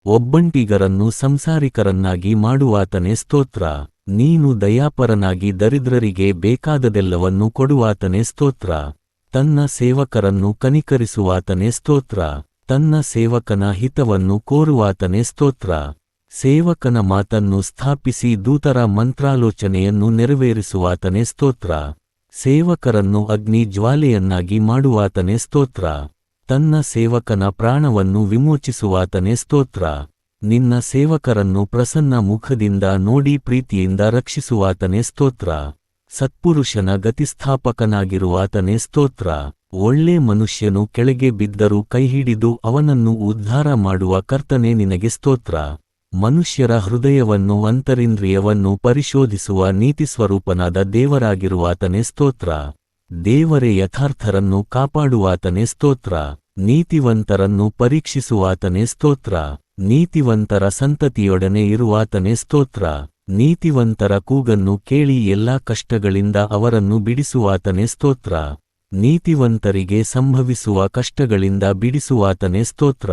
ಒಬ್ಬಂಟಿಗರನ್ನು ಸಂಸಾರಿಕರನ್ನಾಗಿ ಮಾಡುವಾತನೇ ಸ್ತೋತ್ರ. ನೀನು ದಯಾಪರನಾಗಿ ದರಿದ್ರರಿಗೆ ಬೇಕಾದದೆಲ್ಲವನ್ನು ಕೊಡುವಾತನೇ ಸ್ತೋತ್ರ. ತನ್ನ ಸೇವಕರನ್ನು ಕನಿಕರಿಸುವಾತನೇ ಸ್ತೋತ್ರ. ತನ್ನ ಸೇವಕನ ಹಿತವನ್ನು ಕೋರುವಾತನೇ ಸ್ತೋತ್ರ. ಸೇವಕನ ಮಾತನ್ನು ಸ್ಥಾಪಿಸಿ ದೂತರ ಮಂತ್ರಾಲೋಚನೆಯನ್ನು ನೆರವೇರಿಸುವಾತನೇ ಸ್ತೋತ್ರ. ಸೇವಕರನ್ನು ಅಗ್ನಿ ಜ್ವಾಲೆಯನ್ನಾಗಿ ಮಾಡುವಾತನೇ ಸ್ತೋತ್ರ. ತನ್ನ ಸೇವಕನ ಪ್ರಾಣವನ್ನು ವಿಮೋಚಿಸುವಾತನೇ ಸ್ತೋತ್ರ. ನಿನ್ನ ಸೇವಕರನ್ನು ಪ್ರಸನ್ನ ಮುಖದಿಂದ ನೋಡಿ ಪ್ರೀತಿಯಿಂದ ರಕ್ಷಿಸುವಾತನೇ ಸ್ತೋತ್ರ. ಸತ್ಪುರುಷನ ಗತಿಸ್ಥಾಪಕನಾಗಿರುವಾತನೇ ಸ್ತೋತ್ರ. ಒಳ್ಳೆ ಮನುಷ್ಯನು ಕೆಳಗೆ ಬಿದ್ದರೂ ಕೈಹಿಡಿದು ಅವನನ್ನು ಉದ್ಧಾರ ಮಾಡುವ ಕರ್ತನೇ ನಿನಗೆ ಸ್ತೋತ್ರ. ಮನುಷ್ಯರ ಹೃದಯವನ್ನು ಅಂತರಿಂದ್ರಿಯವನ್ನು ಪರಿಶೋಧಿಸುವ ನೀತಿಸ್ವರೂಪನಾದ ದೇವರಾಗಿರುವಾತನೇ ಸ್ತೋತ್ರ. ದೇವರೇ ಯಥಾರ್ಥರನ್ನು ಕಾಪಾಡುವಾತನೇ ಸ್ತೋತ್ರ. ನೀತಿವಂತರನ್ನು ಪರೀಕ್ಷಿಸುವಾತನೇ ಸ್ತೋತ್ರ. ನೀತಿವಂತರ ಸಂತತಿಯೊಡನೆ ಇರುವಾತನೇ ಸ್ತೋತ್ರ. ನೀತಿವಂತರ ಕೂಗನ್ನು ಕೇಳಿ ಎಲ್ಲಾ ಕಷ್ಟಗಳಿಂದ ಅವರನ್ನು ಬಿಡಿಸುವಾತನೇ ಸ್ತೋತ್ರ. ನೀತಿವಂತರಿಗೆ ಸಂಭವಿಸುವ ಕಷ್ಟಗಳಿಂದ ಬಿಡಿಸುವಾತನೇ ಸ್ತೋತ್ರ.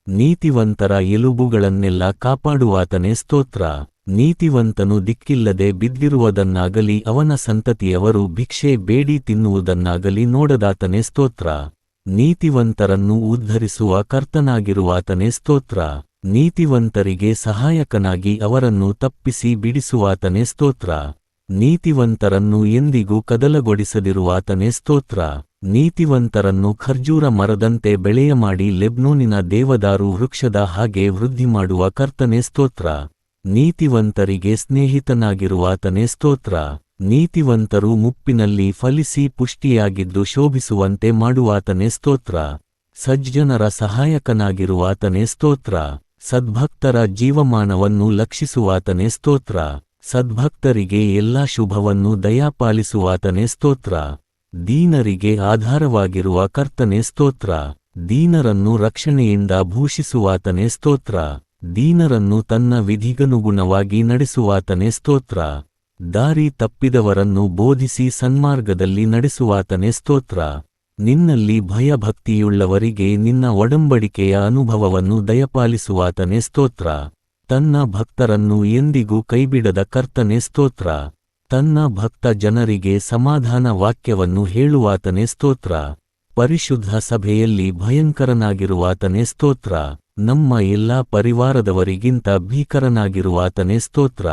ನೀತಿವಂತರ ಎಲುಬುಗಳನ್ನೆಲ್ಲ ಕಾಪಾಡುವಾತನೇ ಸ್ತೋತ್ರ. ನೀತಿವಂತನು ದಿಕ್ಕಿಲ್ಲದೆ ಬಿದ್ದಿರುವುದನ್ನಾಗಲಿ ಅವನ ಸಂತತಿಯವರು ಭಿಕ್ಷೆ ಬೇಡಿ ತಿನ್ನುವುದನ್ನಾಗಲಿ ನೋಡದಾತನೇ ಸ್ತೋತ್ರ. ನೀತಿವಂತರನ್ನು ಉದ್ಧರಿಸುವ ಕರ್ತನಾಗಿರುವಾತನೇ ಸ್ತೋತ್ರ. ನೀತಿವಂತರಿಗೆ ಸಹಾಯಕನಾಗಿ ಅವರನ್ನು ತಪ್ಪಿಸಿ ಬಿಡಿಸುವಾತನೇ ಸ್ತೋತ್ರ. ನೀತಿವಂತರನ್ನು ಎಂದಿಗೂ ಕದಲಗೊಳಿಸದಿರುವಾತನೇ ಸ್ತೋತ್ರ. ನೀತಿವಂತರನ್ನು ಖರ್ಜೂರ ಮರದಂತೆ ಬೆಳೆಯಮಾಡಿ ಲೆಬ್ನೋನಿನ ದೇವದಾರು ವೃಕ್ಷದ ಹಾಗೆ ವೃದ್ಧಿಮಾಡುವ ಕರ್ತನೇ ಸ್ತೋತ್ರ. ನೀತಿವಂತರಿಗೆ ಸ್ನೇಹಿತನಾಗಿರುವಾತನೇ ಸ್ತೋತ್ರ. ನೀತಿವಂತರು ಮುಪ್ಪಿನಲ್ಲಿ ಫಲಿಸಿ ಪುಷ್ಟಿಯಾಗಿದ್ದು ಶೋಭಿಸುವಂತೆ ಮಾಡುವಾತನೇ ಸ್ತೋತ್ರ. ಸಜ್ಜನರ ಸಹಾಯಕನಾಗಿರುವಾತನೇ ಸ್ತೋತ್ರ. ಸದ್ಭಕ್ತರ ಜೀವಮಾನವನ್ನು ಲಕ್ಷಿಸುವಾತನೇ ಸ್ತೋತ್ರ. ಸದ್ಭಕ್ತರಿಗೆ ಎಲ್ಲಾ ಶುಭವನ್ನು ದಯಾಪಾಲಿಸುವಾತನೇ ಸ್ತೋತ್ರ. ದೀನರಿಗೆ ಆಧಾರವಾಗಿರುವ ಕರ್ತನೇ ಸ್ತೋತ್ರ. ದೀನರನ್ನು ರಕ್ಷಣೆಯಿಂದ ಭೂಷಿಸುವಾತನೇ ಸ್ತೋತ್ರ. ದೀನರನ್ನು ತನ್ನ ವಿಧಿಗನುಗುಣವಾಗಿ ನಡೆಸುವಾತನೇ ಸ್ತೋತ್ರ. ದಾರಿ ತಪ್ಪಿದವರನ್ನು ಬೋಧಿಸಿ ಸನ್ಮಾರ್ಗದಲ್ಲಿ ನಡೆಸುವಾತನೇ ಸ್ತೋತ್ರ. ನಿನ್ನಲ್ಲಿ ಭಯಭಕ್ತಿಯುಳ್ಳವರಿಗೆ ನಿನ್ನ ಒಡಂಬಡಿಕೆಯ ಅನುಭವವನ್ನು ದಯಪಾಲಿಸುವಾತನೇ ಸ್ತೋತ್ರ. ತನ್ನ ಭಕ್ತರನ್ನು ಎಂದಿಗೂ ಕೈಬಿಡದ ಕರ್ತನೇ ಸ್ತೋತ್ರ. ತನ್ನ ಭಕ್ತ ಜನರಿಗೆ ಸಮಾಧಾನ ವಾಕ್ಯವನ್ನು ಹೇಳುವಾತನೇ ಸ್ತೋತ್ರ. ಪರಿಶುದ್ಧ ಸಭೆಯಲ್ಲಿ ಭಯಂಕರನಾಗಿರುವಾತನೇ ಸ್ತೋತ್ರ. ನಮ್ಮ ಎಲ್ಲಾ ಪರಿವಾರದವರಿಗಿಂತ ಭೀಕರನಾಗಿರುವಾತನೇ ಸ್ತೋತ್ರ.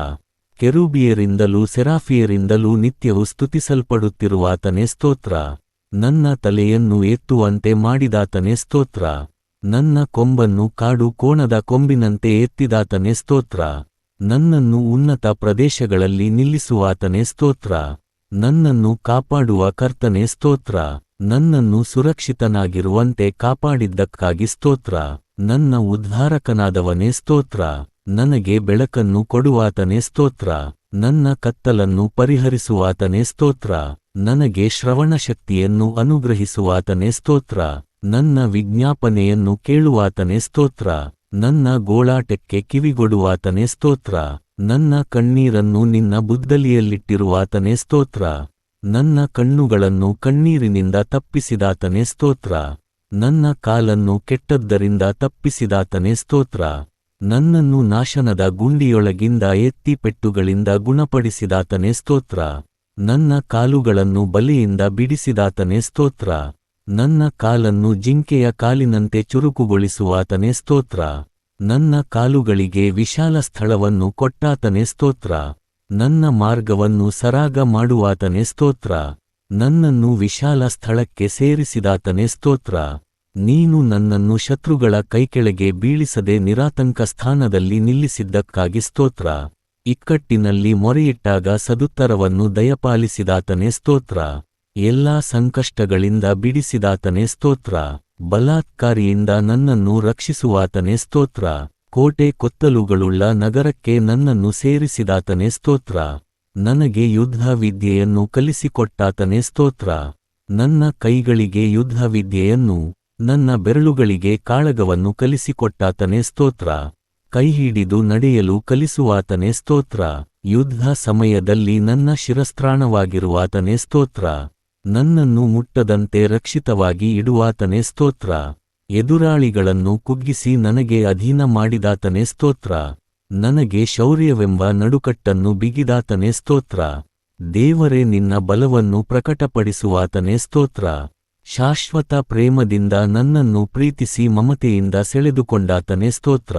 ಕೆರೂಬಿಯರಿಂದಲೂ ಸೆರಾಫಿಯರಿಂದಲೂ ನಿತ್ಯವೂ ಸ್ತುತಿಸಲ್ಪಡುತ್ತಿರುವಾತನೇ ಸ್ತೋತ್ರ. ನನ್ನ ತಲೆಯನ್ನು ಎತ್ತುವಂತೆ ಮಾಡಿದಾತನೇ ಸ್ತೋತ್ರ. ನನ್ನ ಕೊಂಬನ್ನು ಕಾಡು ಕೋಣದ ಕೊಂಬಿನಂತೆ ಎತ್ತಿದಾತನೇ ಸ್ತೋತ್ರ. ನನ್ನನ್ನು ಉನ್ನತ ಪ್ರದೇಶಗಳಲ್ಲಿ ನಿಲ್ಲಿಸುವಾತನೇ ಸ್ತೋತ್ರ. ನನ್ನನ್ನು ಕಾಪಾಡುವ ಕರ್ತನೇ ಸ್ತೋತ್ರ. ನನ್ನನ್ನು ಸುರಕ್ಷಿತನಾಗಿರುವಂತೆ ಕಾಪಾಡಿದ್ದಕ್ಕಾಗಿ ಸ್ತೋತ್ರ. ನನ್ನ ಉದ್ಧಾರಕನಾದವನೇ ಸ್ತೋತ್ರ. ನನಗೆ ಬೆಳಕನ್ನು ಕೊಡುವಾತನೇ ಸ್ತೋತ್ರ. ನನ್ನ ಕತ್ತಲನ್ನು ಪರಿಹರಿಸುವಾತನೇ ಸ್ತೋತ್ರ. ನನಗೆ ಶ್ರವಣಶಕ್ತಿಯನ್ನು ಅನುಗ್ರಹಿಸುವಾತನೇ ಸ್ತೋತ್ರ. ನನ್ನ ವಿಜ್ಞಾಪನೆಯನ್ನು ಕೇಳುವಾತನೇ ಸ್ತೋತ್ರ. ನನ್ನ ಗೋಳಾಟಕ್ಕೆ ಕಿವಿಗೊಡುವಾತನೇ ಸ್ತೋತ್ರ. ನನ್ನ ಕಣ್ಣೀರನ್ನು ನಿನ್ನ ಬುದ್ದಲಿಯಲ್ಲಿಟ್ಟಿರುವಾತನೇ ಸ್ತೋತ್ರ. ನನ್ನ ಕಣ್ಣುಗಳನ್ನು ಕಣ್ಣೀರಿನಿಂದ ತಪ್ಪಿಸಿದಾತನೇ ಸ್ತೋತ್ರ. ನನ್ನ ಕಾಲನ್ನು ಕೆಟ್ಟದ್ದರಿಂದ ತಪ್ಪಿಸಿದಾತನೇ ಸ್ತೋತ್ರ. ನನ್ನನ್ನು ನಾಶನದ ಗುಂಡಿಯೊಳಗಿಂದ ಎತ್ತಿ ಪೆಟ್ಟುಗಳಿಂದ ಗುಣಪಡಿಸಿದಾತನೇ ಸ್ತೋತ್ರ. ನನ್ನ ಕಾಲುಗಳನ್ನು ಬಲೆಯಿಂದ ಬಿಡಿಸಿದಾತನೇ ಸ್ತೋತ್ರ. ನನ್ನ ಕಾಲನ್ನು ಜಿಂಕೆಯ ಕಾಲಿನಂತೆ ಚುರುಕುಗೊಳಿಸುವಾತನೇ ಸ್ತೋತ್ರ. ನನ್ನ ಕಾಲುಗಳಿಗೆ ವಿಶಾಲ ಸ್ಥಳವನ್ನು ಕೊಟ್ಟಾತನೇ ಸ್ತೋತ್ರ. ನನ್ನ ಮಾರ್ಗವನ್ನು ಸರಾಗ ಮಾಡುವಾತನೇ ಸ್ತೋತ್ರ. ನನ್ನನ್ನು ವಿಶಾಲ ಸ್ಥಳಕ್ಕೆ ಸೇರಿಸಿದಾತನೇ ಸ್ತೋತ್ರ. ನೀನು ನನ್ನನ್ನು ಶತ್ರುಗಳ ಕೈಕೆಳಗೆ ಬೀಳಿಸದೆ ನಿರಾತಂಕ ಸ್ಥಾನದಲ್ಲಿ ನಿಲ್ಲಿಸಿದ್ದಕ್ಕಾಗಿ ಸ್ತೋತ್ರ. ಇಕ್ಕಟ್ಟಿನಲ್ಲಿ ಮೊರೆಯಿಟ್ಟಾಗ ಸದುತ್ತರವನ್ನು ದಯಪಾಲಿಸಿದಾತನೇ ಸ್ತೋತ್ರ. ಎಲ್ಲಾ ಸಂಕಷ್ಟಗಳಿಂದ ಬಿಡಿಸಿದಾತನೇ ಸ್ತೋತ್ರ. ಬಲಾತ್ಕಾರಿಯಿಂದ ನನ್ನನ್ನು ರಕ್ಷಿಸುವಾತನೇ ಸ್ತೋತ್ರ. ಕೋಟೆ ಕೊತ್ತಲುಗಳುಳ್ಳ ನಗರಕ್ಕೆ ನನ್ನನ್ನು ಸೇರಿಸಿದಾತನೇ ಸ್ತೋತ್ರ. ನನಗೆ ಯುದ್ಧ ವಿದ್ಯೆಯನ್ನು ಕಲಿಸಿಕೊಟ್ಟಾತನೇ ಸ್ತೋತ್ರ. ನನ್ನ ಕೈಗಳಿಗೆ ಯುದ್ಧ ವಿದ್ಯೆಯನ್ನು, ನನ್ನ ಬೆರಳುಗಳಿಗೆ ಕಾಳಗವನ್ನು ಕಲಿಸಿಕೊಟ್ಟಾತನೇ ಸ್ತೋತ್ರ. ಕೈಹಿಡಿದು ನಡೆಯಲು ಕಲಿಸುವಾತನೇ ಸ್ತೋತ್ರ. ಯುದ್ಧ ಸಮಯದಲ್ಲಿ ನನ್ನ ಶಿರಸ್ತ್ರಾಣವಾಗಿರುವಾತನೇ ಸ್ತೋತ್ರ. ನನ್ನನ್ನು ಮುಟ್ಟದಂತೆ ರಕ್ಷಿತವಾಗಿ ಇಡುವಾತನೇ ಸ್ತೋತ್ರ. ಎದುರಾಳಿಗಳನ್ನು ಕುಗ್ಗಿಸಿ ನನಗೆ ಅಧೀನ ಮಾಡಿದಾತನೇ ಸ್ತೋತ್ರ. ನನಗೆ ಶೌರ್ಯವೆಂಬ ನಡುಕಟ್ಟನ್ನು ಬಿಗಿದಾತನೇ ಸ್ತೋತ್ರ. ದೇವರೇ ನಿನ್ನ ಬಲವನ್ನು ಪ್ರಕಟಪಡಿಸುವಾತನೇ ಸ್ತೋತ್ರ. ಶಾಶ್ವತ ಪ್ರೇಮದಿಂದ ನನ್ನನ್ನು ಪ್ರೀತಿಸಿ ಮಮತೆಯಿಂದ ಸೆಳೆದುಕೊಂಡಾತನೇ ಸ್ತೋತ್ರ.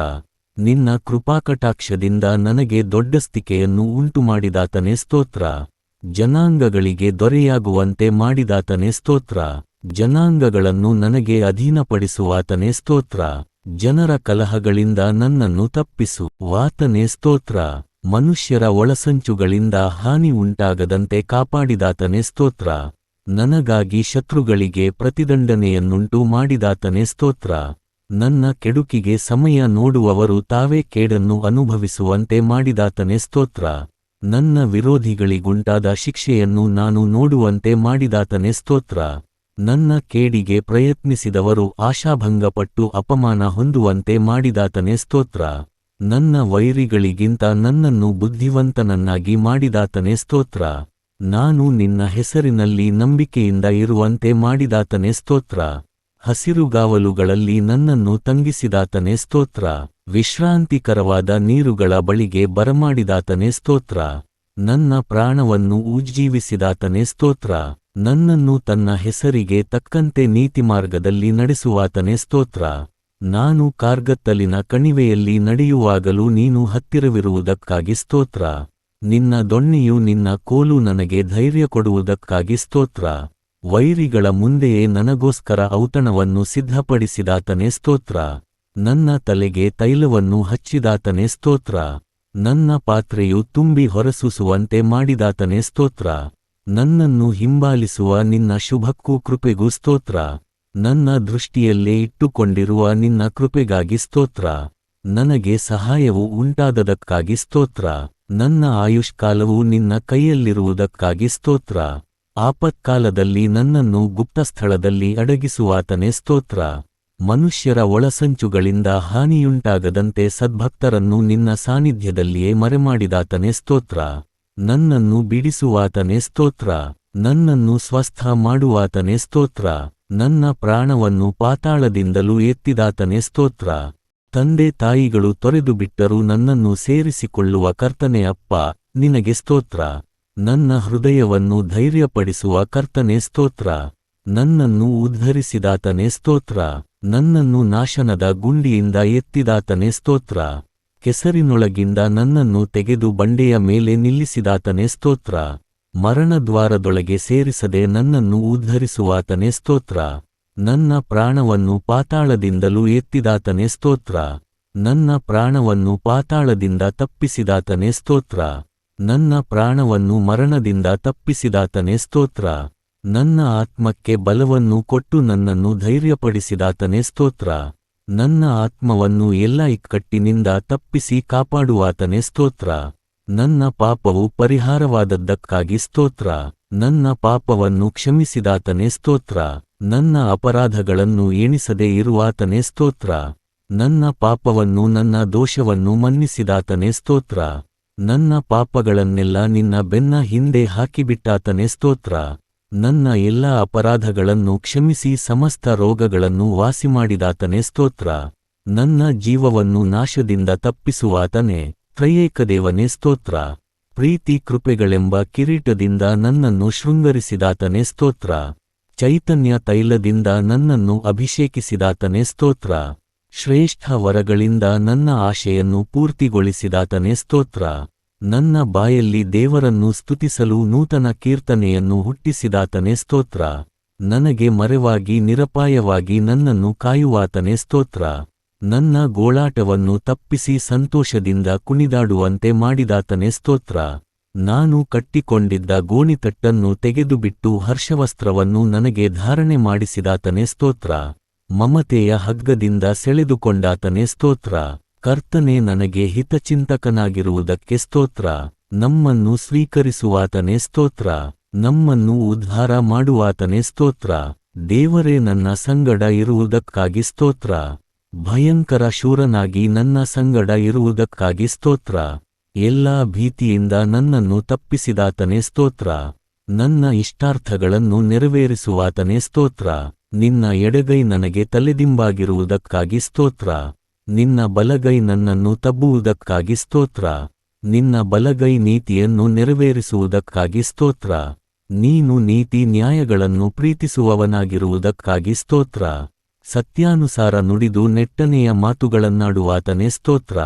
ನಿನ್ನ ಕೃಪಾಕಟಾಕ್ಷದಿಂದ ನನಗೆ ದೊಡ್ಡಸ್ತಿಕೆಯನ್ನು ಉಂಟುಮಾಡಿದಾತನೇ ಸ್ತೋತ್ರ. ಜನಾಂಗಗಳಿಗೆ ದೊರೆಯಾಗುವಂತೆ ಮಾಡಿದಾತನೇ ಸ್ತೋತ್ರ. ಜನಾಂಗಗಳನ್ನು ನನಗೆ ಅಧೀನಪಡಿಸುವಾತನೇ ಸ್ತೋತ್ರ. ಜನರ ಕಲಹಗಳಿಂದ ನನ್ನನ್ನು ತಪ್ಪಿಸು ವಾತನೇ ಸ್ತೋತ್ರ. ಮನುಷ್ಯರ ಒಳಸಂಚುಗಳಿಂದ ಹಾನಿ ಉಂಟಾಗದಂತೆ ಕಾಪಾಡಿದಾತನೇ ಸ್ತೋತ್ರ. ನನಗಾಗಿ ಶತ್ರುಗಳಿಗೆ ಪ್ರತಿದಂಡನೆಯನ್ನುಂಟು ಮಾಡಿದಾತನೇ ಸ್ತೋತ್ರ. ನನ್ನ ಕೆಡುಕಿಗೆ ಸಮಯ ನೋಡುವವರು ತಾವೇ ಕೇಡನ್ನು ಅನುಭವಿಸುವಂತೆ ಮಾಡಿದಾತನೇ ಸ್ತೋತ್ರ. ನನ್ನ ವಿರೋಧಿಗಳಿಗುಂಟಾದ ಶಿಕ್ಷೆಯನ್ನು ನಾನು ನೋಡುವಂತೆ ಮಾಡಿದಾತನೇ ಸ್ತೋತ್ರ. ನನ್ನ ಕೇಡಿಗೆ ಪ್ರಯತ್ನಿಸಿದವರು ಆಶಾಭಂಗಪಟ್ಟು ಅಪಮಾನ ಹೊಂದುವಂತೆ ಮಾಡಿದಾತನೇ ಸ್ತೋತ್ರ. ನನ್ನ ವೈರಿಗಳಿಗಿಂತ ನನ್ನನ್ನು ಬುದ್ಧಿವಂತನನ್ನಾಗಿ ಮಾಡಿದಾತನೇ ಸ್ತೋತ್ರ. ನಾನು ನಿನ್ನ ಹೆಸರಿನಲ್ಲಿ ನಂಬಿಕೆಯಿಂದ ಇರುವಂತೆ ಮಾಡಿದಾತನೇ ಸ್ತೋತ್ರ. ಹಸಿರುಗಾವಲುಗಳಲ್ಲಿ ನನ್ನನ್ನು ತಂಗಿಸಿದಾತನೇ ಸ್ತೋತ್ರ. ವಿಶ್ರಾಂತಿಕರವಾದ ನೀರುಗಳ ಬಳಿಗೆ ಬರಮಾಡಿದಾತನೇ ಸ್ತೋತ್ರ. ನನ್ನ ಪ್ರಾಣವನ್ನು ಉಜ್ಜೀವಿಸಿದಾತನೇ ಸ್ತೋತ್ರ. ನನ್ನನ್ನು ತನ್ನ ಹೆಸರಿಗೆ ತಕ್ಕಂತೆ ನೀತಿಮಾರ್ಗದಲ್ಲಿ ನಡೆಸುವಾತನೇ ಸ್ತೋತ್ರ. ನಾನು ಕಾರ್ಗತ್ತಲಿನ ಕಣಿವೆಯಲ್ಲಿ ನಡೆಯುವಾಗಲೂ ನೀನು ಹತ್ತಿರವಿರುವುದಕ್ಕಾಗಿ ಸ್ತೋತ್ರ. ನಿನ್ನ ದೊಣ್ಣೆಯು ನಿನ್ನ ಕೋಲು ನನಗೆ ಧೈರ್ಯ ಕೊಡುವುದಕ್ಕಾಗಿ ಸ್ತೋತ್ರ. ವೈರಿಗಳ ಮುಂದೆಯೇ ನನಗೋಸ್ಕರ ಔತಣವನ್ನು ಸಿದ್ಧಪಡಿಸಿದಾತನೇ ಸ್ತೋತ್ರ. ನನ್ನ ತಲೆಗೆ ತೈಲವನ್ನು ಹಚ್ಚಿದಾತನೇ ಸ್ತೋತ್ರ. ನನ್ನ ಪಾತ್ರೆಯು ತುಂಬಿ ಹೊರಸೂಸುವಂತೆ ಮಾಡಿದಾತನೇ ಸ್ತೋತ್ರ. ನನ್ನನ್ನು ಹಿಂಬಾಲಿಸುವ ನಿನ್ನ ಶುಭಕ್ಕೂ ಕೃಪೆಗೂ ಸ್ತೋತ್ರ. ನನ್ನ ದೃಷ್ಟಿಯಲ್ಲೇ ಇಟ್ಟುಕೊಂಡಿರುವ ನಿನ್ನ ಕೃಪೆಗಾಗಿ ಸ್ತೋತ್ರ. ನನಗೆ ಸಹಾಯವು ಉಂಟಾದದಕ್ಕಾಗಿ ಸ್ತೋತ್ರ. ನನ್ನ ಆಯುಷ್ಕಾಲವು ನಿನ್ನ ಕೈಯಲ್ಲಿರುವುದಕ್ಕಾಗಿ ಸ್ತೋತ್ರ. ಆಪತ್ಕಾಲದಲ್ಲಿ ನನ್ನನ್ನು ಗುಪ್ತಸ್ಥಳದಲ್ಲಿ ಅಡಗಿಸುವಾತನೇ ಸ್ತೋತ್ರ. ಮನುಷ್ಯರ ಒಳಸಂಚುಗಳಿಂದ ಹಾನಿಯುಂಟಾಗದಂತೆ ಸದ್ಭಕ್ತರನ್ನು ನಿನ್ನ ಸಾನ್ನಿಧ್ಯದಲ್ಲಿಯೇ ಮರೆಮಾಡಿದಾತನೇ ಸ್ತೋತ್ರ. ನನ್ನನ್ನು ಬಿಡಿಸುವಾತನೇ ಸ್ತೋತ್ರ. ನನ್ನನ್ನು ಸ್ವಸ್ಥ ಮಾಡುವಾತನೇ ಸ್ತೋತ್ರ. ನನ್ನ ಪ್ರಾಣವನ್ನು ಪಾತಾಳದಿಂದಲೂ ಎತ್ತಿದಾತನೇ ಸ್ತೋತ್ರ. ತಂದೆ ತಾಯಿಗಳು ತೊರೆದು ಬಿಟ್ಟರೂ ನನ್ನನ್ನು ಸೇರಿಸಿಕೊಳ್ಳುವ ಕರ್ತನೇ ಅಪ್ಪ, ನಿನಗೆ ಸ್ತೋತ್ರ. ನನ್ನ ಹೃದಯವನ್ನು ಧೈರ್ಯಪಡಿಸುವ ಕರ್ತನೇ ಸ್ತೋತ್ರ. ನನ್ನನ್ನು ಉದ್ಧರಿಸಿದಾತನೇ ಸ್ತೋತ್ರ. ನನ್ನನ್ನು ನಾಶನದ ಗುಂಡಿಯಿಂದ ಎತ್ತಿದಾತನೇ ಸ್ತೋತ್ರ. ಕೆಸರಿನೊಳಗಿಂದ ನನ್ನನ್ನು ತೆಗೆದು ಬಂಡೆಯ ಮೇಲೆ ನಿಲ್ಲಿಸಿದಾತನೇ ಸ್ತೋತ್ರ. ಮರಣದ್ವಾರದೊಳಗೆ ಸೇರಿಸದೆ ನನ್ನನ್ನು ಉದ್ಧರಿಸುವಾತನೇ ಸ್ತೋತ್ರ. ನನ್ನ ಪ್ರಾಣವನ್ನು ಪಾತಾಳದಿಂದಲೂ ಎತ್ತಿದಾತನೇ ಸ್ತೋತ್ರ. ನನ್ನ ಪ್ರಾಣವನ್ನು ಪಾತಾಳದಿಂದ ತಪ್ಪಿಸಿದಾತನೇ ಸ್ತೋತ್ರ. ನನ್ನ ಪ್ರಾಣವನ್ನು ಮರಣದಿಂದ ತಪ್ಪಿಸಿದಾತನೇ ಸ್ತೋತ್ರ. ನನ್ನ ಆತ್ಮಕ್ಕೆ ಬಲವನ್ನು ಕೊಟ್ಟು ನನ್ನನ್ನು ಧೈರ್ಯಪಡಿಸಿದಾತನೇ ಸ್ತೋತ್ರ. ನನ್ನ ಆತ್ಮವನ್ನು ಎಲ್ಲ ಇಕ್ಕಟ್ಟಿನಿಂದ ತಪ್ಪಿಸಿ ಕಾಪಾಡುವಾತನೇ ಸ್ತೋತ್ರ. ನನ್ನ ಪಾಪವು ಪರಿಹಾರವಾದದ್ದಕ್ಕಾಗಿ ಸ್ತೋತ್ರ. ನನ್ನ ಪಾಪವನ್ನು ಕ್ಷಮಿಸಿದಾತನೇ ಸ್ತೋತ್ರ. ನನ್ನ ಅಪರಾಧಗಳನ್ನು ಎಣಿಸದೆ ಇರುವಾತನೇ ಸ್ತೋತ್ರ. ನನ್ನ ಪಾಪವನ್ನು ನನ್ನ ದೋಷವನ್ನು ಮನ್ನಿಸಿದಾತನೇ ಸ್ತೋತ್ರ. ನನ್ನ ಪಾಪಗಳನ್ನೆಲ್ಲ ನಿನ್ನ ಬೆನ್ನ ಹಿಂದೆ ಹಾಕಿಬಿಟ್ಟಾತನೇ ಸ್ತೋತ್ರ. ನನ್ನ ಎಲ್ಲ ಅಪರಾಧಗಳನ್ನು ಕ್ಷಮಿಸಿ ಸಮಸ್ತ ರೋಗಗಳನ್ನು ವಾಸಿಮಾಡಿದಾತನೇ ಸ್ತೋತ್ರ. ನನ್ನ ಜೀವವನ್ನು ನಾಶದಿಂದ ತಪ್ಪಿಸುವಾತನೇ ತ್ರಯೇಕದೇವನೇ ಸ್ತೋತ್ರ. ಪ್ರೀತಿ ಕೃಪೆಗಳೆಂಬ ಕಿರೀಟದಿಂದ ನನ್ನನ್ನು ಶೃಂಗರಿಸಿದಾತನೇ ಸ್ತೋತ್ರ. ಚೈತನ್ಯ ತೈಲದಿಂದ ನನ್ನನ್ನು ಅಭಿಷೇಕಿಸಿದಾತನೇ ಸ್ತೋತ್ರ. ಶ್ರೇಷ್ಠ ವರಗಳಿಂದ ನನ್ನ ಆಶೆಯನ್ನು ಪೂರ್ತಿಗೊಳಿಸಿದಾತನೇ ಸ್ತೋತ್ರ. ನನ್ನ ಬಾಯಲ್ಲಿ ದೇವರನ್ನು ಸ್ತುತಿಸಲು ನೂತನ ಕೀರ್ತನೆಯನ್ನು ಹುಟ್ಟಿಸಿದಾತನೇ ಸ್ತೋತ್ರ. ನನಗೆ ಮರೆವಾಗಿ ನಿರಪಾಯವಾಗಿ ನನ್ನನ್ನು ಕಾಯುವಾತನೇ ಸ್ತೋತ್ರ. ನನ್ನ ಗೋಳಾಟವನ್ನು ತಪ್ಪಿಸಿ ಸಂತೋಷದಿಂದ ಕುಣಿದಾಡುವಂತೆ ಮಾಡಿದಾತನೇ ಸ್ತೋತ್ರ. ನಾನು ಕಟ್ಟಿಕೊಂಡಿದ್ದ ಗೋಣಿತಟ್ಟನ್ನು ತೆಗೆದುಬಿಟ್ಟು ಹರ್ಷವಸ್ತ್ರವನ್ನು ನನಗೆ ಧಾರಣೆ ಮಾಡಿಸಿದಾತನೇ ಸ್ತೋತ್ರ. ಮಮತೆಯ ಹಗ್ಗದಿಂದ ಸೆಳೆದುಕೊಂಡಾತನೇ ಸ್ತೋತ್ರ. ಕರ್ತನೇ ನನಗೆ ಹಿತಚಿಂತಕನಾಗಿರುವುದಕ್ಕೆ ಸ್ತೋತ್ರ. ನಮ್ಮನ್ನು ಸ್ವೀಕರಿಸುವಾತನೇ ಸ್ತೋತ್ರ. ನಮ್ಮನ್ನು ಉದ್ಧಾರ ಮಾಡುವಾತನೇ ಸ್ತೋತ್ರ. ದೇವರೇ ನನ್ನ ಸಂಗಡ ಇರುವುದಕ್ಕಾಗಿ ಸ್ತೋತ್ರ. ಭಯಂಕರ ಶೂರನಾಗಿ ನನ್ನ ಸಂಗಡ ಇರುವುದಕ್ಕಾಗಿ ಸ್ತೋತ್ರ. ಎಲ್ಲಾ ಭೀತಿಯಿಂದ ನನ್ನನ್ನು ತಪ್ಪಿಸಿದಾತನೇ ಸ್ತೋತ್ರ. ನನ್ನ ಇಷ್ಟಾರ್ಥಗಳನ್ನು ನೆರವೇರಿಸುವಾತನೇ ಸ್ತೋತ್ರ. ನಿನ್ನ ಎಡಗೈ ನನಗೆ ತಲೆದಿಂಬಾಗಿರುವುದಕ್ಕಾಗಿ ಸ್ತೋತ್ರ. ನಿನ್ನ ಬಲಗೈ ನನ್ನನ್ನು ತಬ್ಬುವುದಕ್ಕಾಗಿ ಸ್ತೋತ್ರ. ನಿನ್ನ ಬಲಗೈ ನೀತಿಯನ್ನು ನೆರವೇರಿಸುವುದಕ್ಕಾಗಿ ಸ್ತೋತ್ರ. ನೀನು ನೀತಿ ನ್ಯಾಯಗಳನ್ನು ಪ್ರೀತಿಸುವವನಾಗಿರುವುದಕ್ಕಾಗಿ ಸ್ತೋತ್ರ. ಸತ್ಯಾನುಸಾರ ನುಡಿದು ನೆಟ್ಟನೆಯ ಮಾತುಗಳನ್ನಾಡುವಾತನೇ ಸ್ತೋತ್ರ.